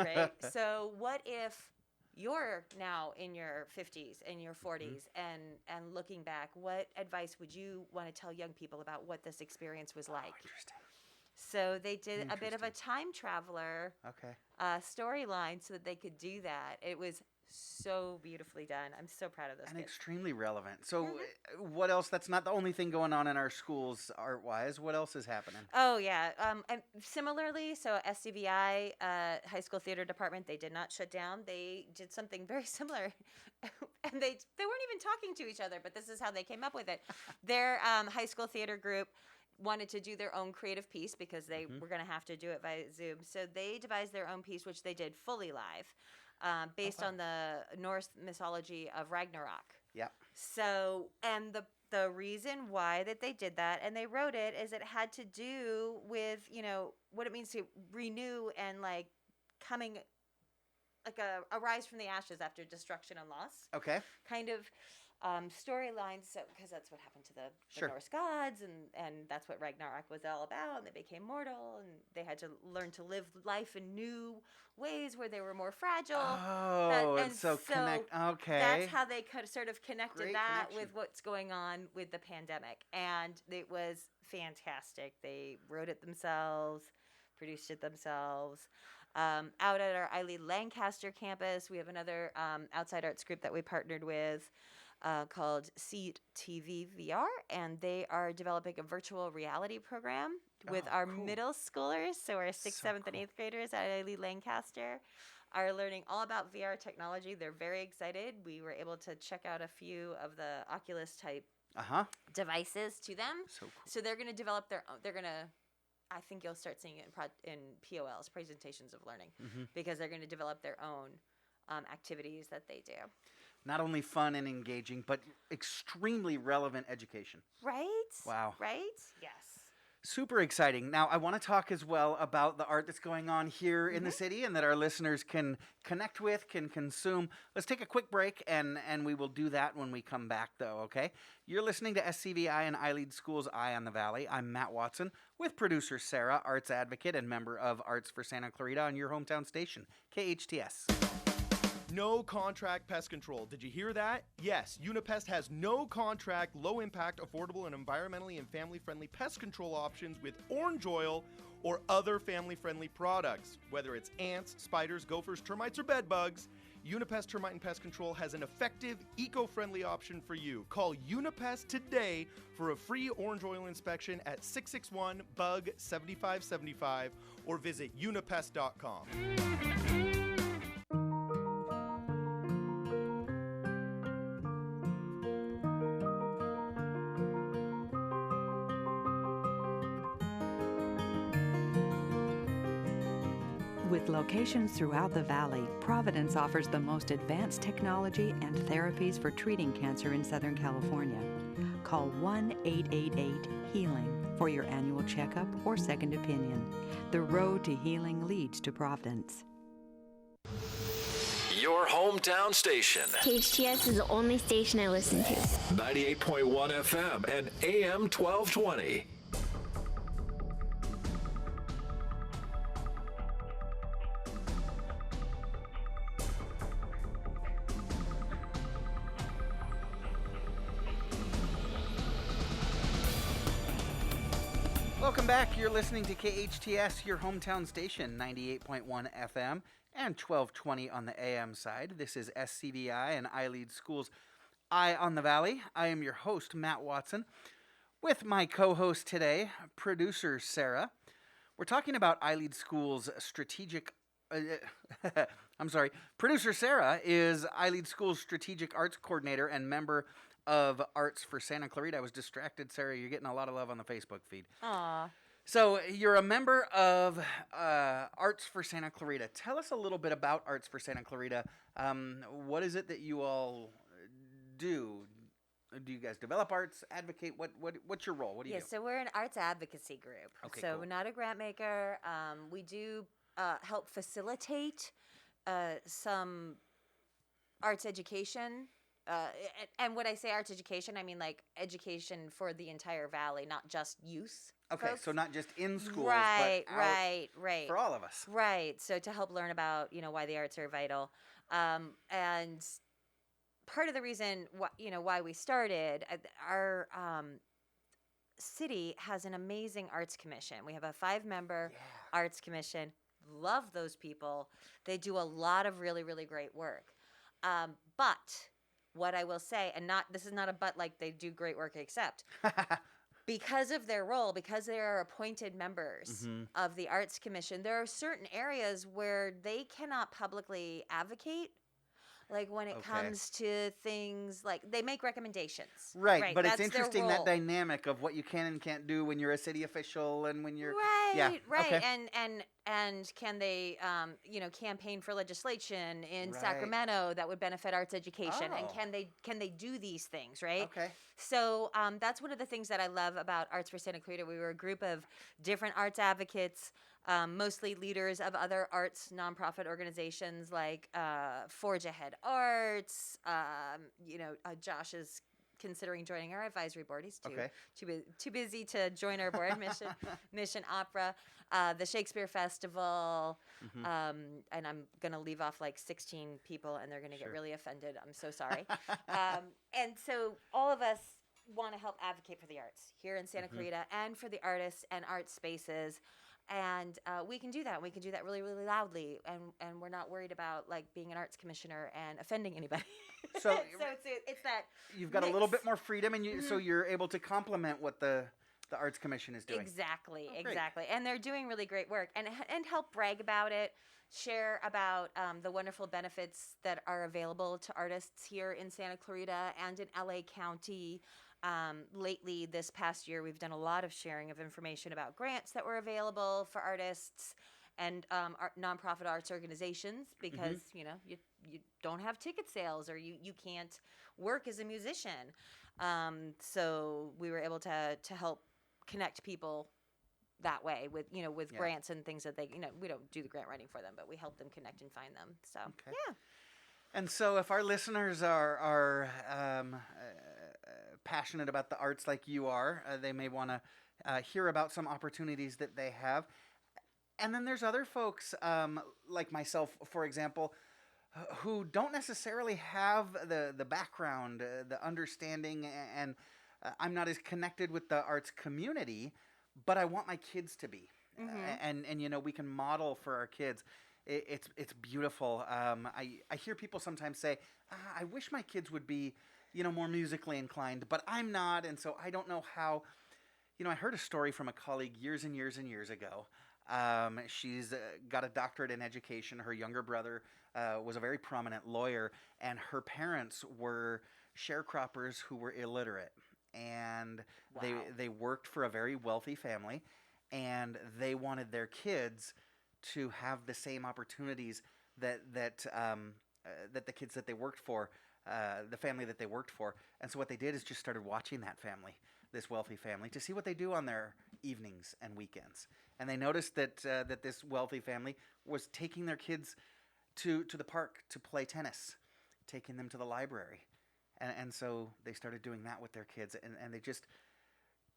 So what if you're now in your 50s and your 40s and looking back, what advice would you want to tell young people about what this experience was like? Interesting. So they did a bit of a time traveler storyline so that they could do that. It was so beautifully done. I'm so proud of those And kids. extremely relevant. So what else? That's not the only thing going on in our schools art-wise. What else is happening? Oh, yeah. And similarly, so SCVi, High School Theater Department, they did not shut down. They did something very similar. And they weren't even talking to each other, but this is how they came up with it. Their high school theater group wanted to do their own creative piece because they were going to have to do it via Zoom. So they devised their own piece, which they did fully live. Based on the Norse mythology of Ragnarok. Yeah. So, and the reason why that they did that and they wrote it is it had to do with, what it means to renew and coming, a rise from the ashes after destruction and loss. Okay. Kind of storylines, because that's what happened to the Norse gods, and that's what Ragnarok was all about, and they became mortal, and they had to learn to live life in new ways where they were more fragile. Oh, and so okay. That's how they could sort of connected Great that connection. with what's going on with the pandemic, and it was fantastic. They wrote it themselves, produced it themselves. Out at our Eileen Lancaster campus, we have another outside arts group that we partnered with called CTV VR, and they are developing a virtual reality program with our middle schoolers. So our 6th, 7th, and 8th graders at Eileen Lancaster are learning all about VR technology. They're very excited. We were able to check out a few of the Oculus type devices to them. So cool. So they're going to develop their own. They're going to, I think you'll start seeing it in POLs, presentations of learning, because they're going to develop their own activities that they do. Not only fun and engaging, but extremely relevant education. Right? Wow. Right? Yes. Super exciting. Now, I want to talk as well about the art that's going on here in the city and that our listeners can connect with, can consume. Let's take a quick break, and we will do that when we come back, though, okay? You're listening to SCVi and iLead School's Eye on the Valley. I'm Matt Watson with producer Sara, arts advocate and member of Arts for Santa Clarita on your hometown station, KHTS. No contract pest control. Did you hear that? Yes, Unipest has no contract, low impact, affordable, and environmentally and family friendly pest control options with orange oil or other family friendly products. Whether it's ants, spiders, gophers, termites, or bed bugs, Unipest Termite and Pest Control has an effective, eco-friendly option for you. Call Unipest today for a free orange oil inspection at 661-BUG-7575 or visit unipest.com. With locations throughout the valley, Providence offers the most advanced technology and therapies for treating cancer in Southern California. Call 1-888-HEALING for your annual checkup or second opinion. The road to healing leads to Providence. Your hometown station. KHTS is the only station I listen to. 98.1 FM and AM 1220. Welcome back. You're listening to KHTS, your hometown station, 98.1 FM and 1220 on the AM side. This is SCVi and I Lead Schools Eye on the Valley. I am your host, Matt Watson, with my co-host today, producer Sara. We're talking about I Lead Schools strategic... Producer Sara is I Lead Schools strategic arts coordinator and member of Arts for Santa Clarita. I was distracted, Sara. You're getting a lot of love on the Facebook feed. Aw. So you're a member of Arts for Santa Clarita. Tell us a little bit about Arts for Santa Clarita. What is it that you all do? Do you guys develop arts, advocate? What's your role? What do you do? So we're an arts advocacy group. Okay, so cool. we're not a grant maker. We do help facilitate some arts education. And when I say arts education, I mean like education for the entire valley, not just youth. Okay, folks. so not just in schools, right, but out right. for all of us. Right. So to help learn about, why the arts are vital. And part of the reason why we started, our city has an amazing arts commission. We have a 5-member arts commission. Love those people. They do a lot of really, really great work. But what I will say, this is not a but like they do great work, except because of their role, because they are appointed members of the Arts Commission, there are certain areas where they cannot publicly advocate. Like when it comes to things like they make recommendations. Right, but that's it's interesting their that role. dynamic of what you can and can't do when you're a city official and when you're Right. Okay. And can they campaign for legislation in Right. Sacramento that would benefit arts education? And Oh. can they do these things, right? Okay. So that's one of the things that I love about Arts for Santa Clarita. We were a group of different arts advocates, mostly leaders of other arts nonprofit organizations like Forge Ahead Arts. Josh is considering joining our advisory board. He's too busy to join our board. Mission Opera, the Shakespeare Festival, and I'm gonna leave off like 16 people, and they're gonna get really offended. I'm so sorry. And so all of us want to help advocate for the arts here in Santa Clarita and for the artists and art spaces. And we can do that. We can do that really, really loudly, and we're not worried about like being an arts commissioner and offending anybody. So it's that you've got mix. a little bit more freedom, and so you're able to complement what the Arts Commission is doing. Exactly, great. exactly. And they're doing really great work, and help brag about it, share about the wonderful benefits that are available to artists here in Santa Clarita and in LA County. Lately, this past year, we've done a lot of sharing of information about grants that were available for artists and nonprofit arts organizations because you don't have ticket sales or you can't work as a musician. So we were able to help connect people that way with grants and things that they we don't do the grant writing for them, but we help them connect and find them. So yeah. And so if our listeners are passionate about the arts like you are, they may want to hear about some opportunities that they have. And then there's other folks like myself, for example, who don't necessarily have the background, the understanding, and I'm not as connected with the arts community, but I want my kids to be. And we can model for our kids. It's beautiful. I hear people sometimes say, I wish my kids would be, more musically inclined, but I'm not, and so I don't know how. I heard a story from a colleague years and years and years ago. She's got a doctorate in education. Her younger brother was a very prominent lawyer, and her parents were sharecroppers who were illiterate, and they worked for a very wealthy family, and they wanted their kids to have the same opportunities that the kids that they worked for, the family that they worked for. And so what they did is just started watching that family, this wealthy family, to see what they do on their evenings and weekends. And they noticed that this wealthy family was taking their kids to the park to play tennis, taking them to the library. And so they started doing that with their kids, and they just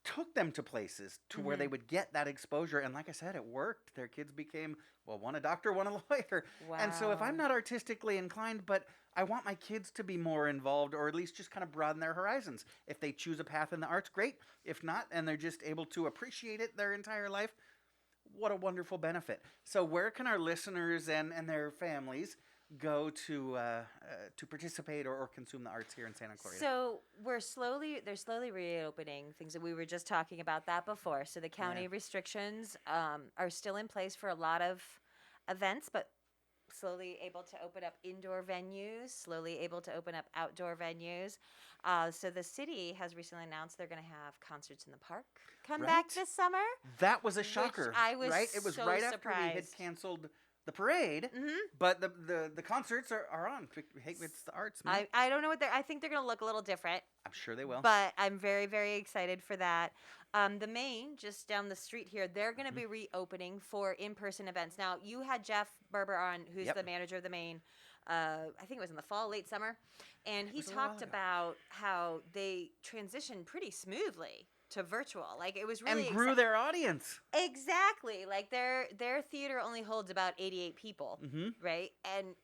took them to places to where they would get that exposure. And like I said, it worked. Their kids became, well, one a doctor, one a lawyer. Wow. And so if I'm not artistically inclined, but I want my kids to be more involved, or at least just kind of broaden their horizons. If they choose a path in the arts, great. If not, and they're just able to appreciate it their entire life, what a wonderful benefit. So where can our listeners and their families go to participate or consume the arts here in Santa Clarita? So they're slowly reopening things that we were just talking about that before. So the county restrictions are still in place for a lot of events, but slowly able to open up indoor venues, slowly able to open up outdoor venues. So the city has recently announced they're going to have concerts in the park come back this summer. That was a shocker. I was right? It was so right surprised. after we had canceled the parade, but the concerts are on. Hey, it's the arts, man. I don't know what I think they're going to look a little different. I'm sure they will. But I'm very, very excited for that. The Main, just down the street here, they're going to be reopening for in-person events. Now, you had Jeff Berber on, who's the manager of the Main. I think it was in the fall, late summer. And he talked about how they transitioned pretty smoothly to virtual. Like, it was really and grew their audience. Exactly. Like, their theater only holds about 88 people, right?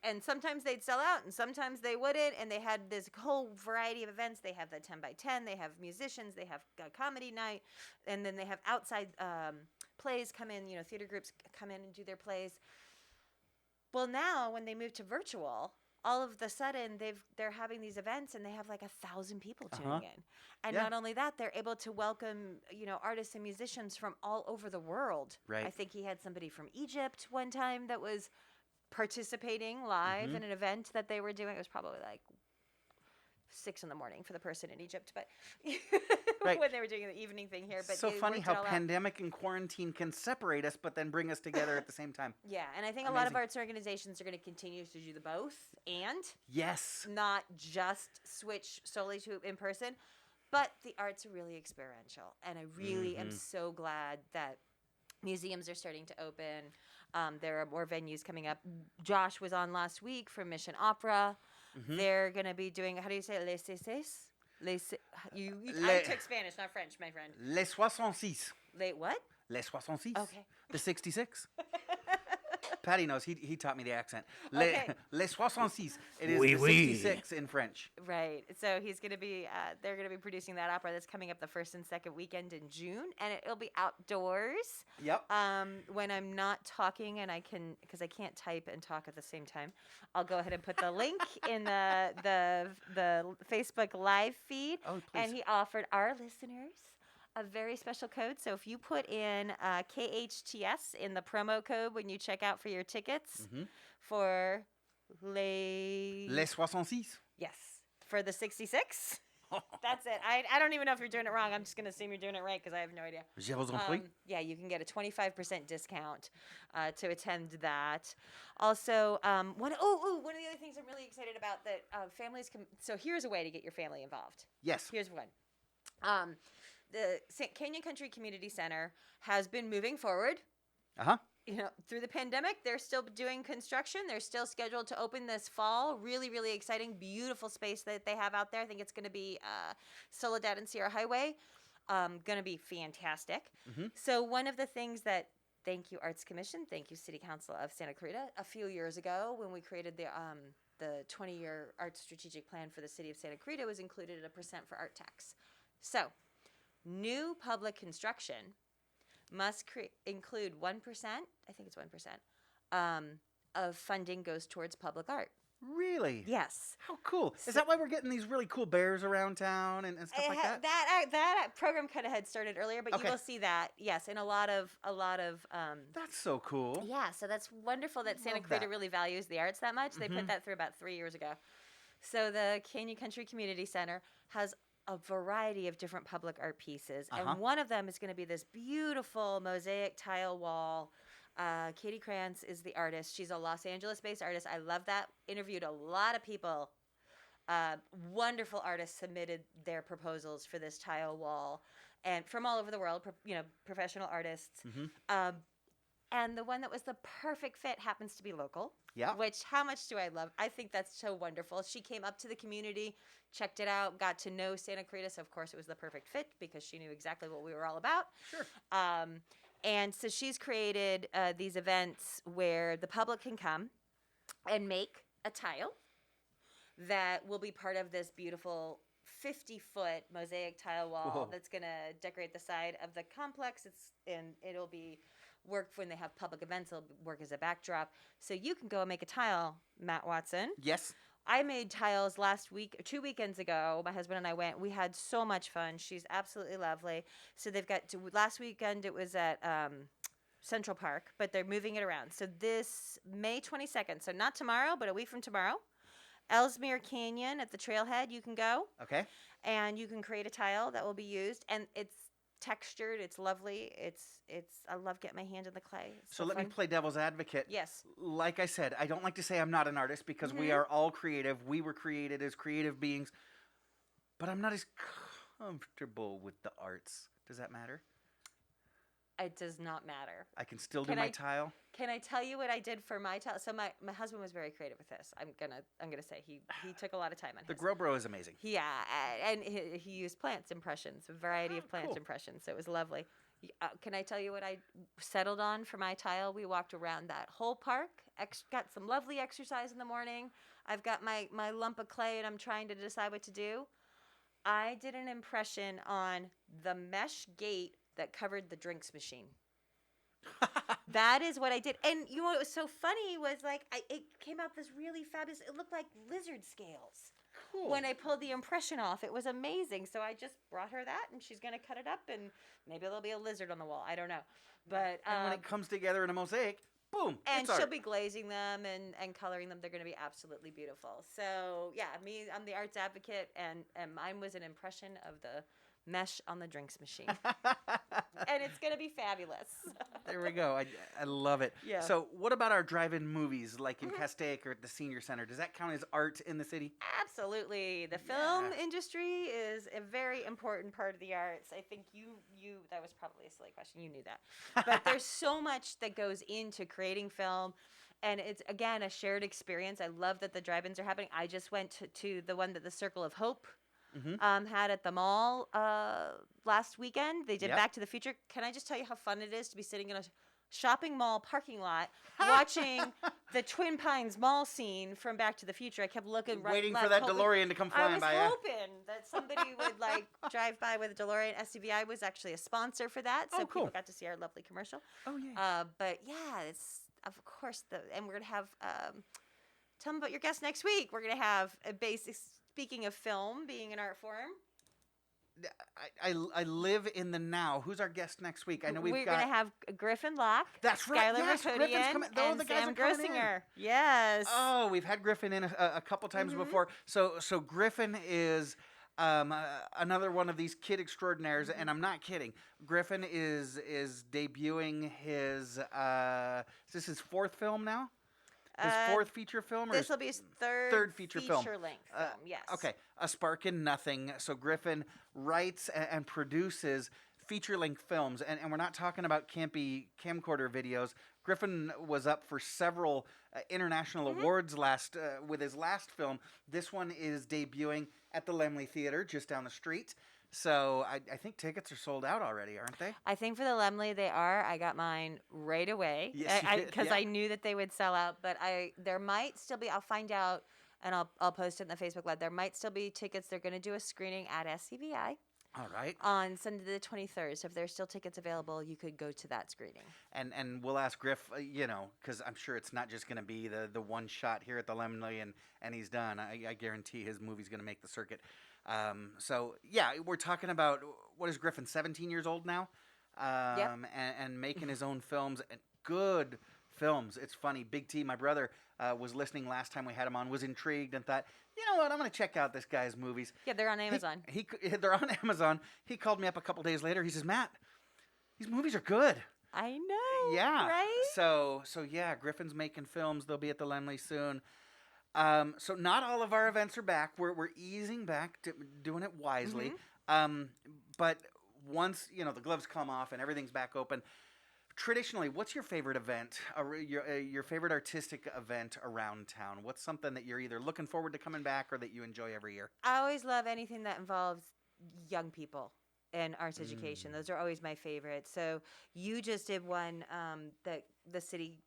And sometimes they'd sell out, and sometimes they wouldn't. And they had this whole variety of events. They have the 10 by 10. They have musicians. They have a comedy night, and then they have outside plays come in. Theater groups come in and do their plays. Well, now when they move to virtual, all of the sudden they're having these events and they have like 1,000 people tuning in. And not only that, they're able to welcome, artists and musicians from all over the world. Right. I think he had somebody from Egypt one time that was participating live in an event that they were doing. It was probably like 6 a.m. for the person in Egypt, but when they were doing the evening thing here. But so funny how pandemic and quarantine can separate us, but then bring us together at the same time. Yeah, and I think a lot of arts organizations are going to continue to do the both and not just switch solely to in person. But the arts are really experiential, and I really am so glad that museums are starting to open. There are more venues coming up. Josh was on last week from Mission Opera. They're going to be doing, how do you say it? Les Seises? I took Spanish, not French, my friend. Les 66. Les what? Les 66. Okay. The 66. Patty knows. He taught me the accent. Okay. Les 66. It is the 66 in French. Right. So he's going to be, they're going to be producing that opera that's coming up the first and second weekend in June, and it'll be outdoors. Yep. When I'm not talking and because I can't type and talk at the same time, I'll go ahead and put the link in the Facebook live feed. Oh, please. And he offered our listeners a very special code. So if you put in KHTS in the promo code when you check out for your tickets for Les 66. Yes, for the 66. That's it. I don't even know if you're doing it wrong. I'm just going to assume you're doing it right because I have no idea. Je vous en prie. Yeah, you can get a 25% discount to attend that. Also, one of the other things I'm really excited about that families can. So here's a way to get your family involved. Yes. Here's one. The Canyon Country Community Center has been moving forward. Through the pandemic, they're still doing construction. They're still scheduled to open this fall. Really, really exciting, beautiful space that they have out there. I think it's going to be Soledad and Sierra Highway. Going to be fantastic. So one of the things that, thank you Arts Commission, thank you City Council of Santa Clarita, a few years ago when we created the 20-year Arts Strategic Plan for the City of Santa Clarita was included at a % for art tax. So new public construction must include 1%, I think it's 1%, of funding goes towards public art. Really? Yes. How cool. Is that why we're getting these really cool bears around town and stuff like that? That program kind of had started earlier, but you will see that, yes, in a lot of That's so cool. Yeah, so that's wonderful that Santa Clarita really values the arts that much. They put that through about 3 years ago. So the Canyon Country Community Center has a variety of different public art pieces. And one of them is going to be this beautiful mosaic tile wall Katie Krantz is the artist. She's a Los Angeles-based artist. I love that. Interviewed a lot of people. Wonderful artists submitted their proposals for this tile wall, and from all over the world, professional artists. And the one that was the perfect fit happens to be local. Yeah. Which, how much do I love? I think that's so wonderful. She came up to the community, checked it out, got to know Santa Clarita. So, of course, it was the perfect fit because she knew exactly what we were all about. Sure. And so she's created these events where the public can come and make a tile that will be part of this beautiful 50-foot mosaic tile wall that's going to decorate the side of the complex. It'll be work when they have public events. It'll work as a backdrop. So you can go and make a tile, Matt Watson. Yes. I made tiles last week, 2 weekends ago. My husband and I went. We had so much fun. She's absolutely lovely. So they've got last weekend it was at Central Park, but they're moving it around. So this May 22nd, so not tomorrow, but a week from tomorrow, Ellesmere Canyon at the trailhead, you can go. Okay. And you can create a tile that will be used, and it's textured. It's lovely. It's. I love getting my hand in the clay. So let me play devil's advocate. Yes. Like I said, I don't like to say I'm not an artist because we are all creative. We were created as creative beings, but I'm not as comfortable with the arts. Does that matter? It does not matter. I can still do my tile. Can I tell you what I did for my tile? So my husband was very creative with this. I'm gonna say he took a lot of time on The his. Grow Bro is amazing. Yeah, and he used plants impressions, a variety of plant impressions. So it was lovely. Can I tell you what I settled on for my tile? We walked around that whole park, got some lovely exercise in the morning. I've got my lump of clay, and I'm trying to decide what to do. I did an impression on the mesh gate that covered the drinks machine. That is what I did. And you know what was so funny was it came out this really fabulous, it looked like lizard scales. Cool. When I pulled the impression off, it was amazing. So I just brought her that, and she's going to cut it up, and maybe there'll be a lizard on the wall. I don't know. But and when it comes together in a mosaic, boom, and it's she'll art. be glazing them and coloring them. They're going to be absolutely beautiful. So yeah, I'm the arts advocate, and mine was an impression of the mesh on the drinks machine. And it's going to be fabulous. There we go. I love it. Yeah. So what about our drive-in movies like in Castaic or at the Senior Center? Does that count as art in the city? Absolutely. The film industry is a very important part of the arts. I think you that was probably a silly question. You knew that. But there's so much that goes into creating film. And it's, again, a shared experience. I love that the drive-ins are happening. I just went to the one that the Circle of Hope had at the mall last weekend. They did Back to the Future. Can I just tell you how fun it is to be sitting in a shopping mall parking lot watching the Twin Pines mall scene from Back to the Future? I kept looking waiting for that DeLorean to come flying by. I was hoping that somebody would drive by with a DeLorean. SCVi was actually a sponsor for that, so people got to see our lovely commercial. Oh yeah. But yeah, it's of course and we're gonna have tell them about your guest next week. We're gonna have a basic. Speaking of film being an art form, I live in the now. Who's our guest next week? I know we're going to have Griffin Locke. That's right. Skylar Griffin's coming. and the guys Sam are coming in. Grossinger. Yes. Oh, we've had Griffin in a couple times before. So Griffin is another one of these kid extraordinaires, and I'm not kidding. Griffin is debuting his. Is this his fourth film now? His fourth feature film? This will be his third feature-length film, yes. Okay, A Spark in Nothing. So Griffin writes and produces feature-length films, and we're not talking about campy camcorder videos. Griffin was up for several international awards with his last film. This one is debuting at the Laemmle Theater just down the street. So I think tickets are sold out already, aren't they? I think for the Laemmle they are. I got mine right away because I knew that they would sell out. But there might still be. I'll find out, and I'll post it in the Facebook Live. There might still be tickets. They're going to do a screening at SCVi. All right. On Sunday the 23rd. So if there's still tickets available, you could go to that screening. And we'll ask Griff, because I'm sure it's not just going to be the one shot here at the Laemmle and he's done. I guarantee his movie's going to make the circuit. So yeah, we're talking about, what is Griffin, 17 years old now? And making his own films, and good films. It's funny. Big T, my brother, was listening last time we had him on, was intrigued and thought, you know what, I'm going to check out this guy's movies. Yeah, they're on Amazon. They're on Amazon. He called me up a couple days later. He says, Matt, these movies are good. I know. Yeah. Right? So yeah, Griffin's making films. They'll be at the Lemley soon. So not all of our events are back. We're easing back, to doing it wisely. But once, the gloves come off and everything's back open, traditionally, what's your favorite event, your favorite artistic event around town? What's something that you're either looking forward to coming back or that you enjoy every year? I always love anything that involves young people and arts education. Those are always my favorites. So you just did one that the city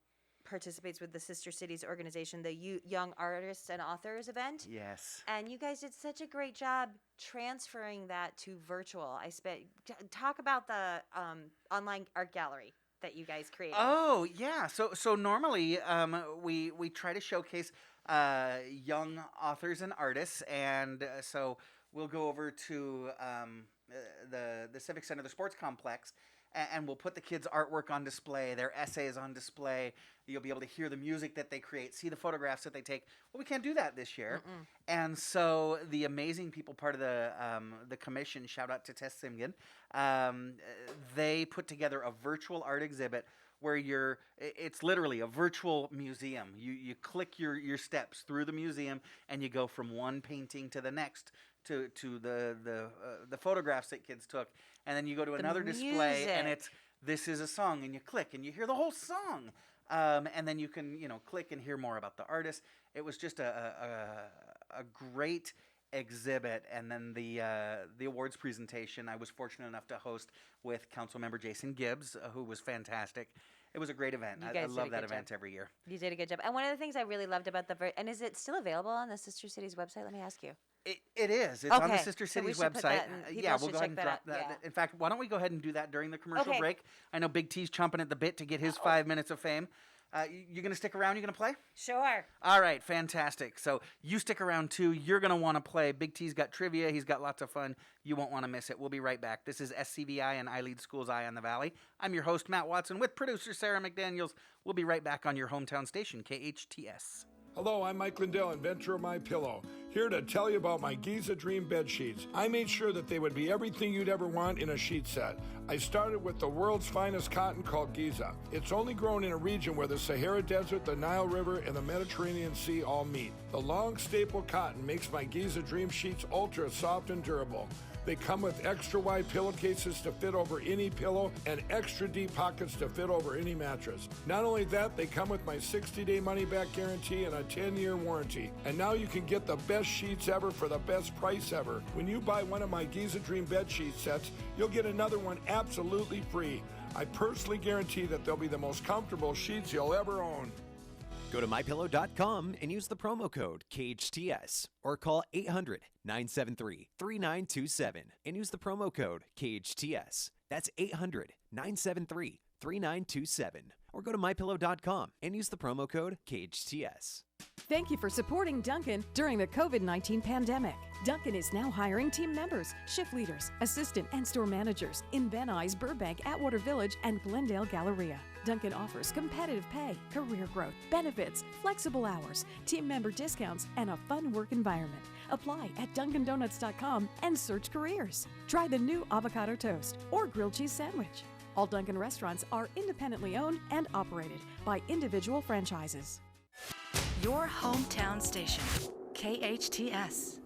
participates with, the Sister Cities organization, the Young Artists and Authors event. Yes. And you guys did such a great job transferring that to virtual. Talk about the online art gallery that you guys created. Oh, yeah. So normally we try to showcase young authors and artists, and so we'll go over to the Civic Center, the sports complex, and we'll put the kids' artwork on display, their essays on display. You'll be able to hear the music that they create, see the photographs that they take. Well, we can't do that this year. And so the amazing people part of the commission, shout out to Tess Simgen, they put together a virtual art exhibit where it's literally a virtual museum. You click your steps through the museum, and you go from one painting to the next, to the photographs that kids took, and then you go to another display, and this is a song, and you click and you hear the whole song, and then you can click and hear more about the artist. It was just a great exhibit. And then the awards presentation, I was fortunate enough to host with Councilmember Jason Gibbs, who was fantastic. It was a great event. I love that event every year. You did a good job. And one of the things I really loved about and is it still available on the Sister Cities website? Let me ask you. It is. It's on the Sister Cities website. Yeah, we'll go ahead and drop that. Yeah. In fact, why don't we go ahead and do that during the commercial break? I know Big T's chomping at the bit to get his 5 minutes of fame. You going to stick around? You going to play? Sure. All right, fantastic. So you stick around too. You're going to want to play. Big T's got trivia. He's got lots of fun. You won't want to miss it. We'll be right back. This is SCVi and I Lead Schools Eye on the Valley. I'm your host, Matt Watson, with producer Sara McDaniels. We'll be right back on your hometown station, KHTS. Hello, I'm Mike Lindell, inventor of My Pillow, here to tell you about my Giza Dream bed sheets. I made sure that they would be everything you'd ever want in a sheet set. I started with the world's finest cotton called Giza. It's only grown in a region where the Sahara Desert, the Nile River, and the Mediterranean Sea all meet. The long staple cotton makes my Giza Dream sheets ultra soft and durable. They come with extra wide pillowcases to fit over any pillow and extra deep pockets to fit over any mattress. Not only that, they come with my 60-day money-back guarantee and a 10-year warranty. And now you can get the best sheets ever for the best price ever. When you buy one of my Giza Dream bed sheet sets, you'll get another one absolutely free. I personally guarantee that they'll be the most comfortable sheets you'll ever own. Go to MyPillow.com and use the promo code KHTS or call 800-973-3927 and use the promo code KHTS. That's 800-973-3927 or go to MyPillow.com and use the promo code KHTS. Thank you for supporting Duncan during the COVID-19 pandemic. Duncan is now hiring team members, shift leaders, assistant and store managers in Van Nuys, Burbank, Atwater Village, and Glendale Galleria. Duncan offers competitive pay, career growth, benefits, flexible hours, team member discounts, and a fun work environment. Apply at DunkinDonuts.com and search careers. Try the new avocado toast or grilled cheese sandwich. All Duncan restaurants are independently owned and operated by individual franchises. Your hometown station, KHTS.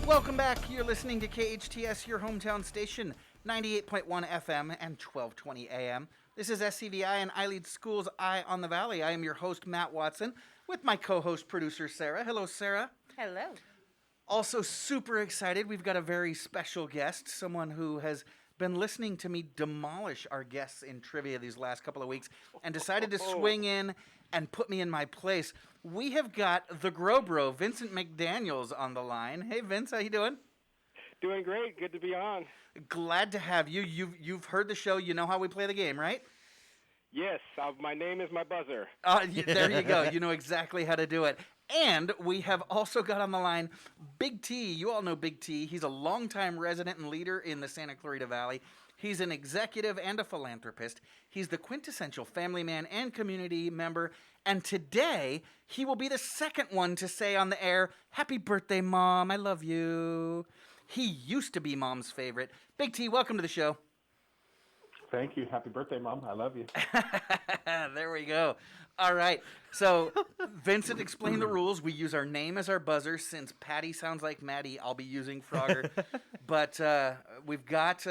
Welcome back. You're listening to KHTS, your hometown station, 98.1 FM and 1220 AM. This is SCVi and I Lead Schools Eye on the Valley. I am your host, Matt Watson, with my co-host, producer Sara. Hello, Sara. Hello. Also super excited. We've got a very special guest, someone who has been listening to me demolish our guests in trivia these last couple of weeks and decided to swing in and put me in my place. We have got the Grow Bro, Vincent McDaniels, on the line. Hey, Vince, how you doing? Doing great. Good to be on. Glad to have you. You've heard the show. You know how we play the game, right? Yes. My name is my buzzer. There you go. You know exactly how to do it. And we have also got on the line Big T. You all know Big T. He's a longtime resident and leader in the Santa Clarita Valley. He's an executive and a philanthropist. He's the quintessential family man and community member. And today, he will be the second one to say on the air, "Happy birthday, Mom. I love you." He used to be Mom's favorite. Big T, welcome to the show. Thank you. Happy birthday, Mom. I love you. There we go. All right. So, Vincent explained the rules. We use our name as our buzzer. Since Patty sounds like Maddie, I'll be using Frogger. But we've got,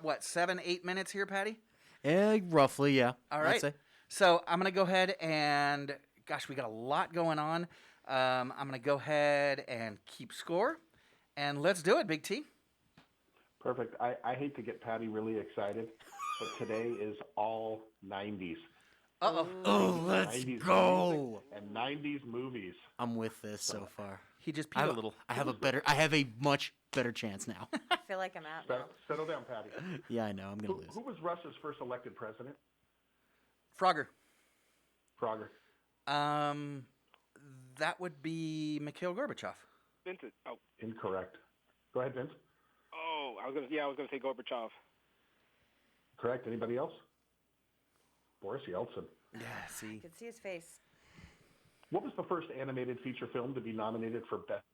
what, 7-8 minutes here, Patty? Roughly, yeah. All right. I'd say. So, I'm going to go ahead and, we got a lot going on. I'm going to go ahead and keep score. And let's do it, Big T. Perfect. I hate to get Patty really excited, but today is all 90s. Uh-oh. Oh, let's 90s go. And 90s movies. I'm with this so far. He just peed a little. I have a much better chance now. I feel like I'm out now. Settle down, Patty. Yeah, I know. I'm going to lose. Who was Russia's first elected president? Frogger. That would be Mikhail Gorbachev. Vincent. Oh. Incorrect. Go ahead, Vince. Oh, I was gonna say Gorbachev. Correct. Anybody else? Boris Yeltsin. Yeah, see. I could see his face. What was the first animated feature film to be nominated for Best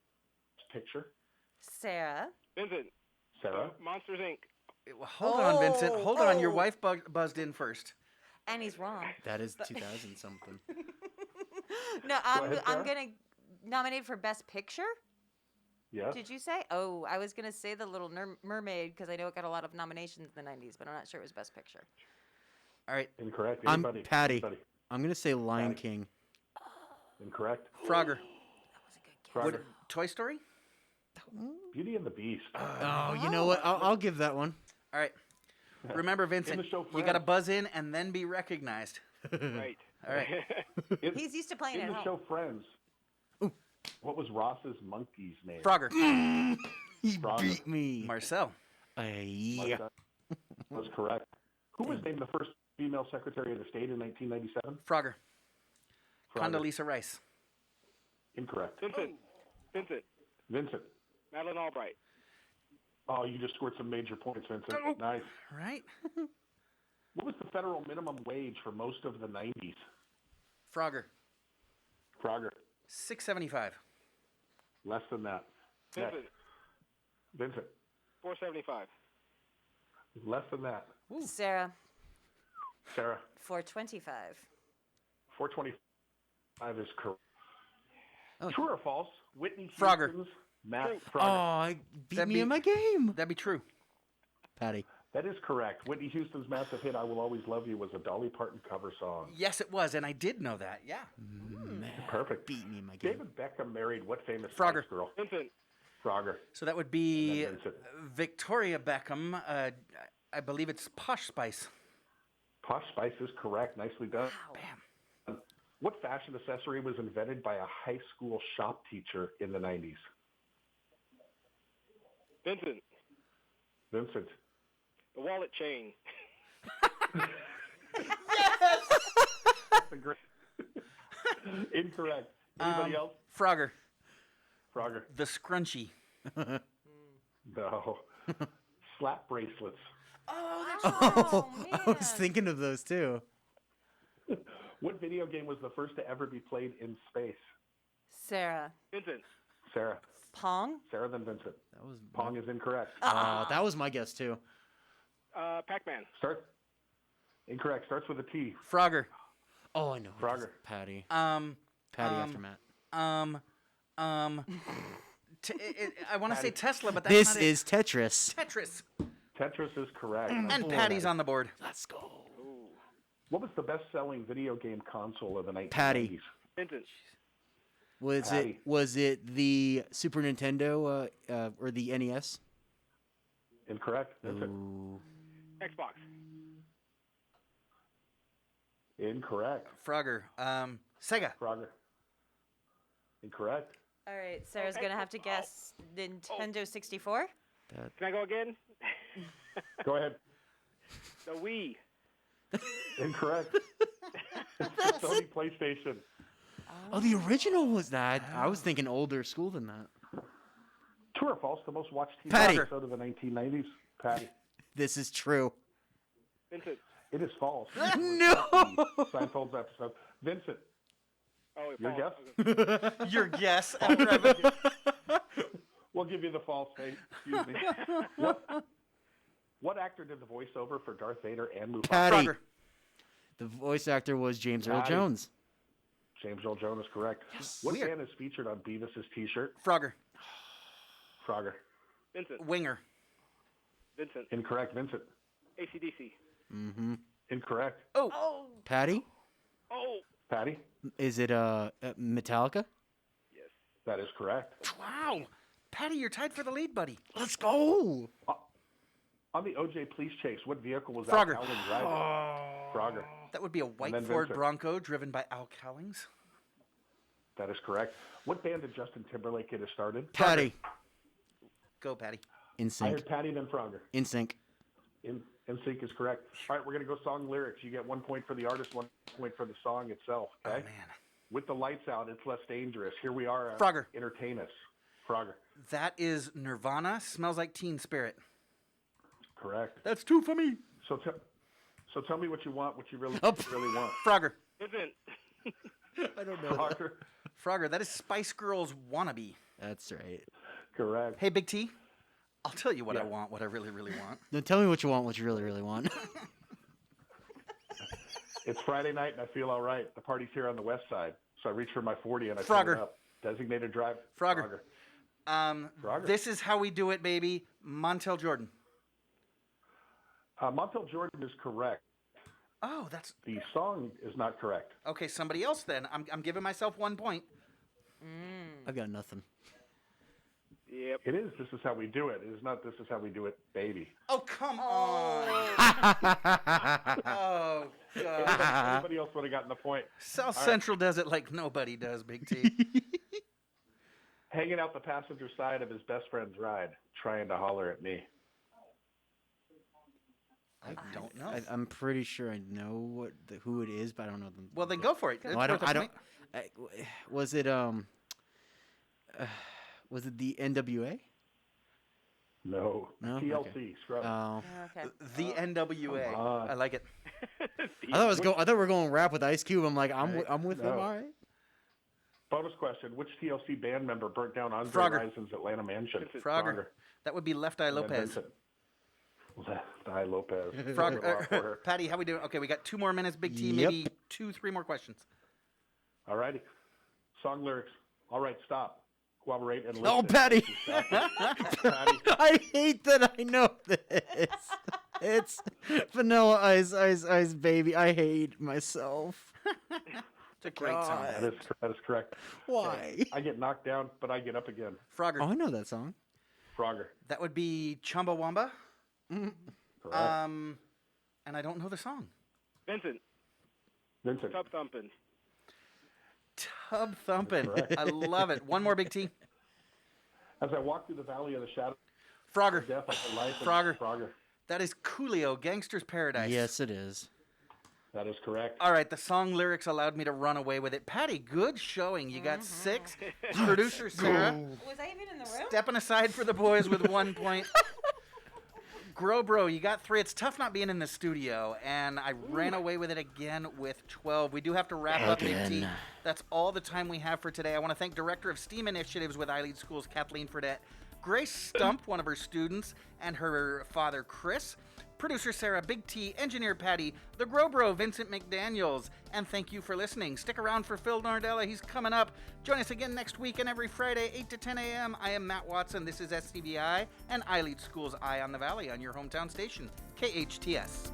Picture? Sarah. Vincent. Sarah. Monsters, Inc. Hold on, Vincent. Hold on. Your wife buzzed in first. And he's wrong. That is 2000 something. No, I'm gonna nominate for Best Picture. Yeah. Did you say? Oh, I was gonna say The Little Mermaid because I know it got a lot of nominations in the '90s, but I'm not sure it was Best Picture. All right. Incorrect. I'm Anybody? Patty. Anybody? I'm going to say Lion King. Incorrect. Frogger. Frogger. Toy Story? Beauty and the Beast. Oh, you know what? I'll give that one. All right. Remember, Vincent, you got to buzz in and then be recognized. Right. All right. He's used to playing in at the home. show Friends. What was Ross's monkey's name? Frogger. He Frogger. beat me. Marcel. Yeah. That's correct. Who was named the first female Secretary of the State in 1997? Frogger. Condoleezza Rice. Incorrect. Vincent. Madeleine Albright. Oh, you just scored some major points, Vincent. Nice. Right. What was the federal minimum wage for most of the 90s? Frogger. $6.75. Less than that. Vincent. $4.75. Less than that. Sarah. $4.25 is correct. Oh. True or false? Whitney Frogger. Houston's Frogger. Oh, beat me in my game. That'd be true. Patty. That is correct. Whitney Houston's massive hit, I Will Always Love You, was a Dolly Parton cover song. Yes, it was, and I did know that. Yeah. Perfect. Beat me in my game. David Beckham married what famous Frogger. Spice Girl? Vincent. Frogger. So that would be And then Vincent. Victoria Beckham. I believe it's Posh Spice. Posh Spice is correct. Nicely done. Bam. What fashion accessory was invented by a high school shop teacher in the 90s? Vincent. The wallet chain. That's a great. Incorrect. Anybody else? Frogger. The scrunchie. No. Slap bracelets. Oh, I was thinking of those too. What video game was the first to ever be played in space? Sarah. Vincent. Sarah. Pong. Sarah, then Vincent. That was Pong is incorrect. that was my guess too. Pac-Man. Incorrect. Starts with a T. Frogger. Oh, I know. Frogger. Patty. Patty after Matt. I want to say Tesla, but that's This not is Tetris. Tetris is correct. And Patty's on the board. Let's go. What was the best-selling video game console of the 1990s? Patty. Vincent. Was it the Super Nintendo or the NES? Incorrect. Vincent. Xbox. Incorrect. Frogger. Sega. Frogger. Incorrect. All right, Sarah's gonna have to guess Nintendo 64. Can I go again? Go ahead. The Wii. Incorrect. It's the Sony PlayStation. Oh, the original was that. I was thinking older school than that. True or false? The most watched TV Patty. episode of the 1990s. Patty. This is true. Vincent. It is false. No. Seinfeld's episode. Vincent. Oh, Your false. guess? Your guess. We'll give you the false. Hey, excuse me. What actor did the voiceover for Darth Vader and Mufasa? Patty. The voice actor was James Earl Patty. Jones. James Earl Jones is correct. What band is featured on Beavis's T-shirt? Frogger. Frogger. Vincent. Winger. Vincent. Incorrect. Vincent. AC/DC. Mm-hmm. Incorrect. Oh. Patty? Oh. Patty? Is it Metallica? Yes. That is correct. Wow. Patty, you're tied for the lead, buddy. Let's go. On the OJ police chase, what vehicle was Frogger. Al Cowling driving? Frogger. That would be a white then Ford Vincent. Bronco driven by Al Cowlings. That is correct. What band did Justin Timberlake get his start in? Patty. Go, Patty. In I sync. heard Patty, then Frogger. In sync. In sync is correct. All right, we're going to go song lyrics. You get 1 point for the artist, 1 point for the song itself. Okay. Oh, man. With the lights out, it's less dangerous. Here we are. Frogger. Entertain us. Frogger. That is Nirvana. Smells Like Teen Spirit. Correct. That's two for me. So tell me what you want, what you really want. Frogger. Vincent. I don't know. Frogger. Frogger. That is Spice Girls Wannabe. That's right. Correct. Hey, Big T. I'll tell you what I want, what I really, really want. Then tell me what you want, what you really, really want. It's Friday night and I feel all right. The party's here on the west side. So I reach for my 40 and I Frogger. turn it up. Designated drive. Frogger. Frogger. This is how we do it, baby. Montel Jordan. Montel Jordan is correct. Oh, that's... The song is not correct. Okay, somebody else then. I'm giving myself 1 point. I've got nothing. Yep. It is. This is how we do it. It is not. This is how we do it, baby. Oh, come on. Oh, God. Anybody else would have gotten the point. South All Central does it like nobody does, Big T. Hanging out the passenger side of his best friend's ride, trying to holler at me. I don't know. I'm pretty sure I know who it is, but I don't know them. Well, then go for it. No, I don't. Was it the NWA? No. No? TLC. Okay. Scrub. Oh. Okay. The NWA. Come on. I like it. I thought we were going rap with Ice Cube. I'm like, I'm with him. No. All right. Bonus question: which TLC band member burnt down Andre Frogger. Rison's Atlanta mansion? Frogger. That would be Left Eye And then Lopez. Vincent. Left Eye Lopez. Frogger. Patty, how we doing? Okay, we got 2 more minutes. Big T, Yep. maybe 2-3 more questions. All righty. Song lyrics. All right, stop. Cooperate and listen. Oh, Patty. Patty. I hate that I know this. It's Vanilla Ice, Baby. I hate myself. It's a great song. That is correct. Why? Okay. I get knocked down, but I get up again. Frogger. Oh, I know that song. Frogger. That would be Chumbawamba. Correct. And I don't know the song. Vincent. Vincent. Tub thumping. Tub thumping. I love it. 1 more, Big T. As I walk through the valley of the shadow Frogger. of death, I see life. Frogger. Frogger. That is Coolio, Gangster's Paradise. Yes, it is. That is correct. All right, the song lyrics allowed me to run away with it. Patty, good showing. You got 6. Producer Sarah. Was I even in the room? Stepping aside for the boys with 1 point. Bro, you got 3. It's tough not being in the studio, and I ran away with it again with 12. We do have to wrap up, Big T. That's all the time we have for today. I want to thank Director of STEAM Initiatives with iLead Schools, Kathleen Fredette, Grace Stumpf, one of her students, and her father, Chris, producer Sarah, Big T, engineer Patty, the Bro, Vincent McDaniels, and thank you for listening. Stick around for Phil Nardella. He's coming up. Join us again next week and every Friday, 8 to 10 a.m. I am Matt Watson. This is SCVi and iLead Schools Eye on the Valley on your hometown station, KHTS.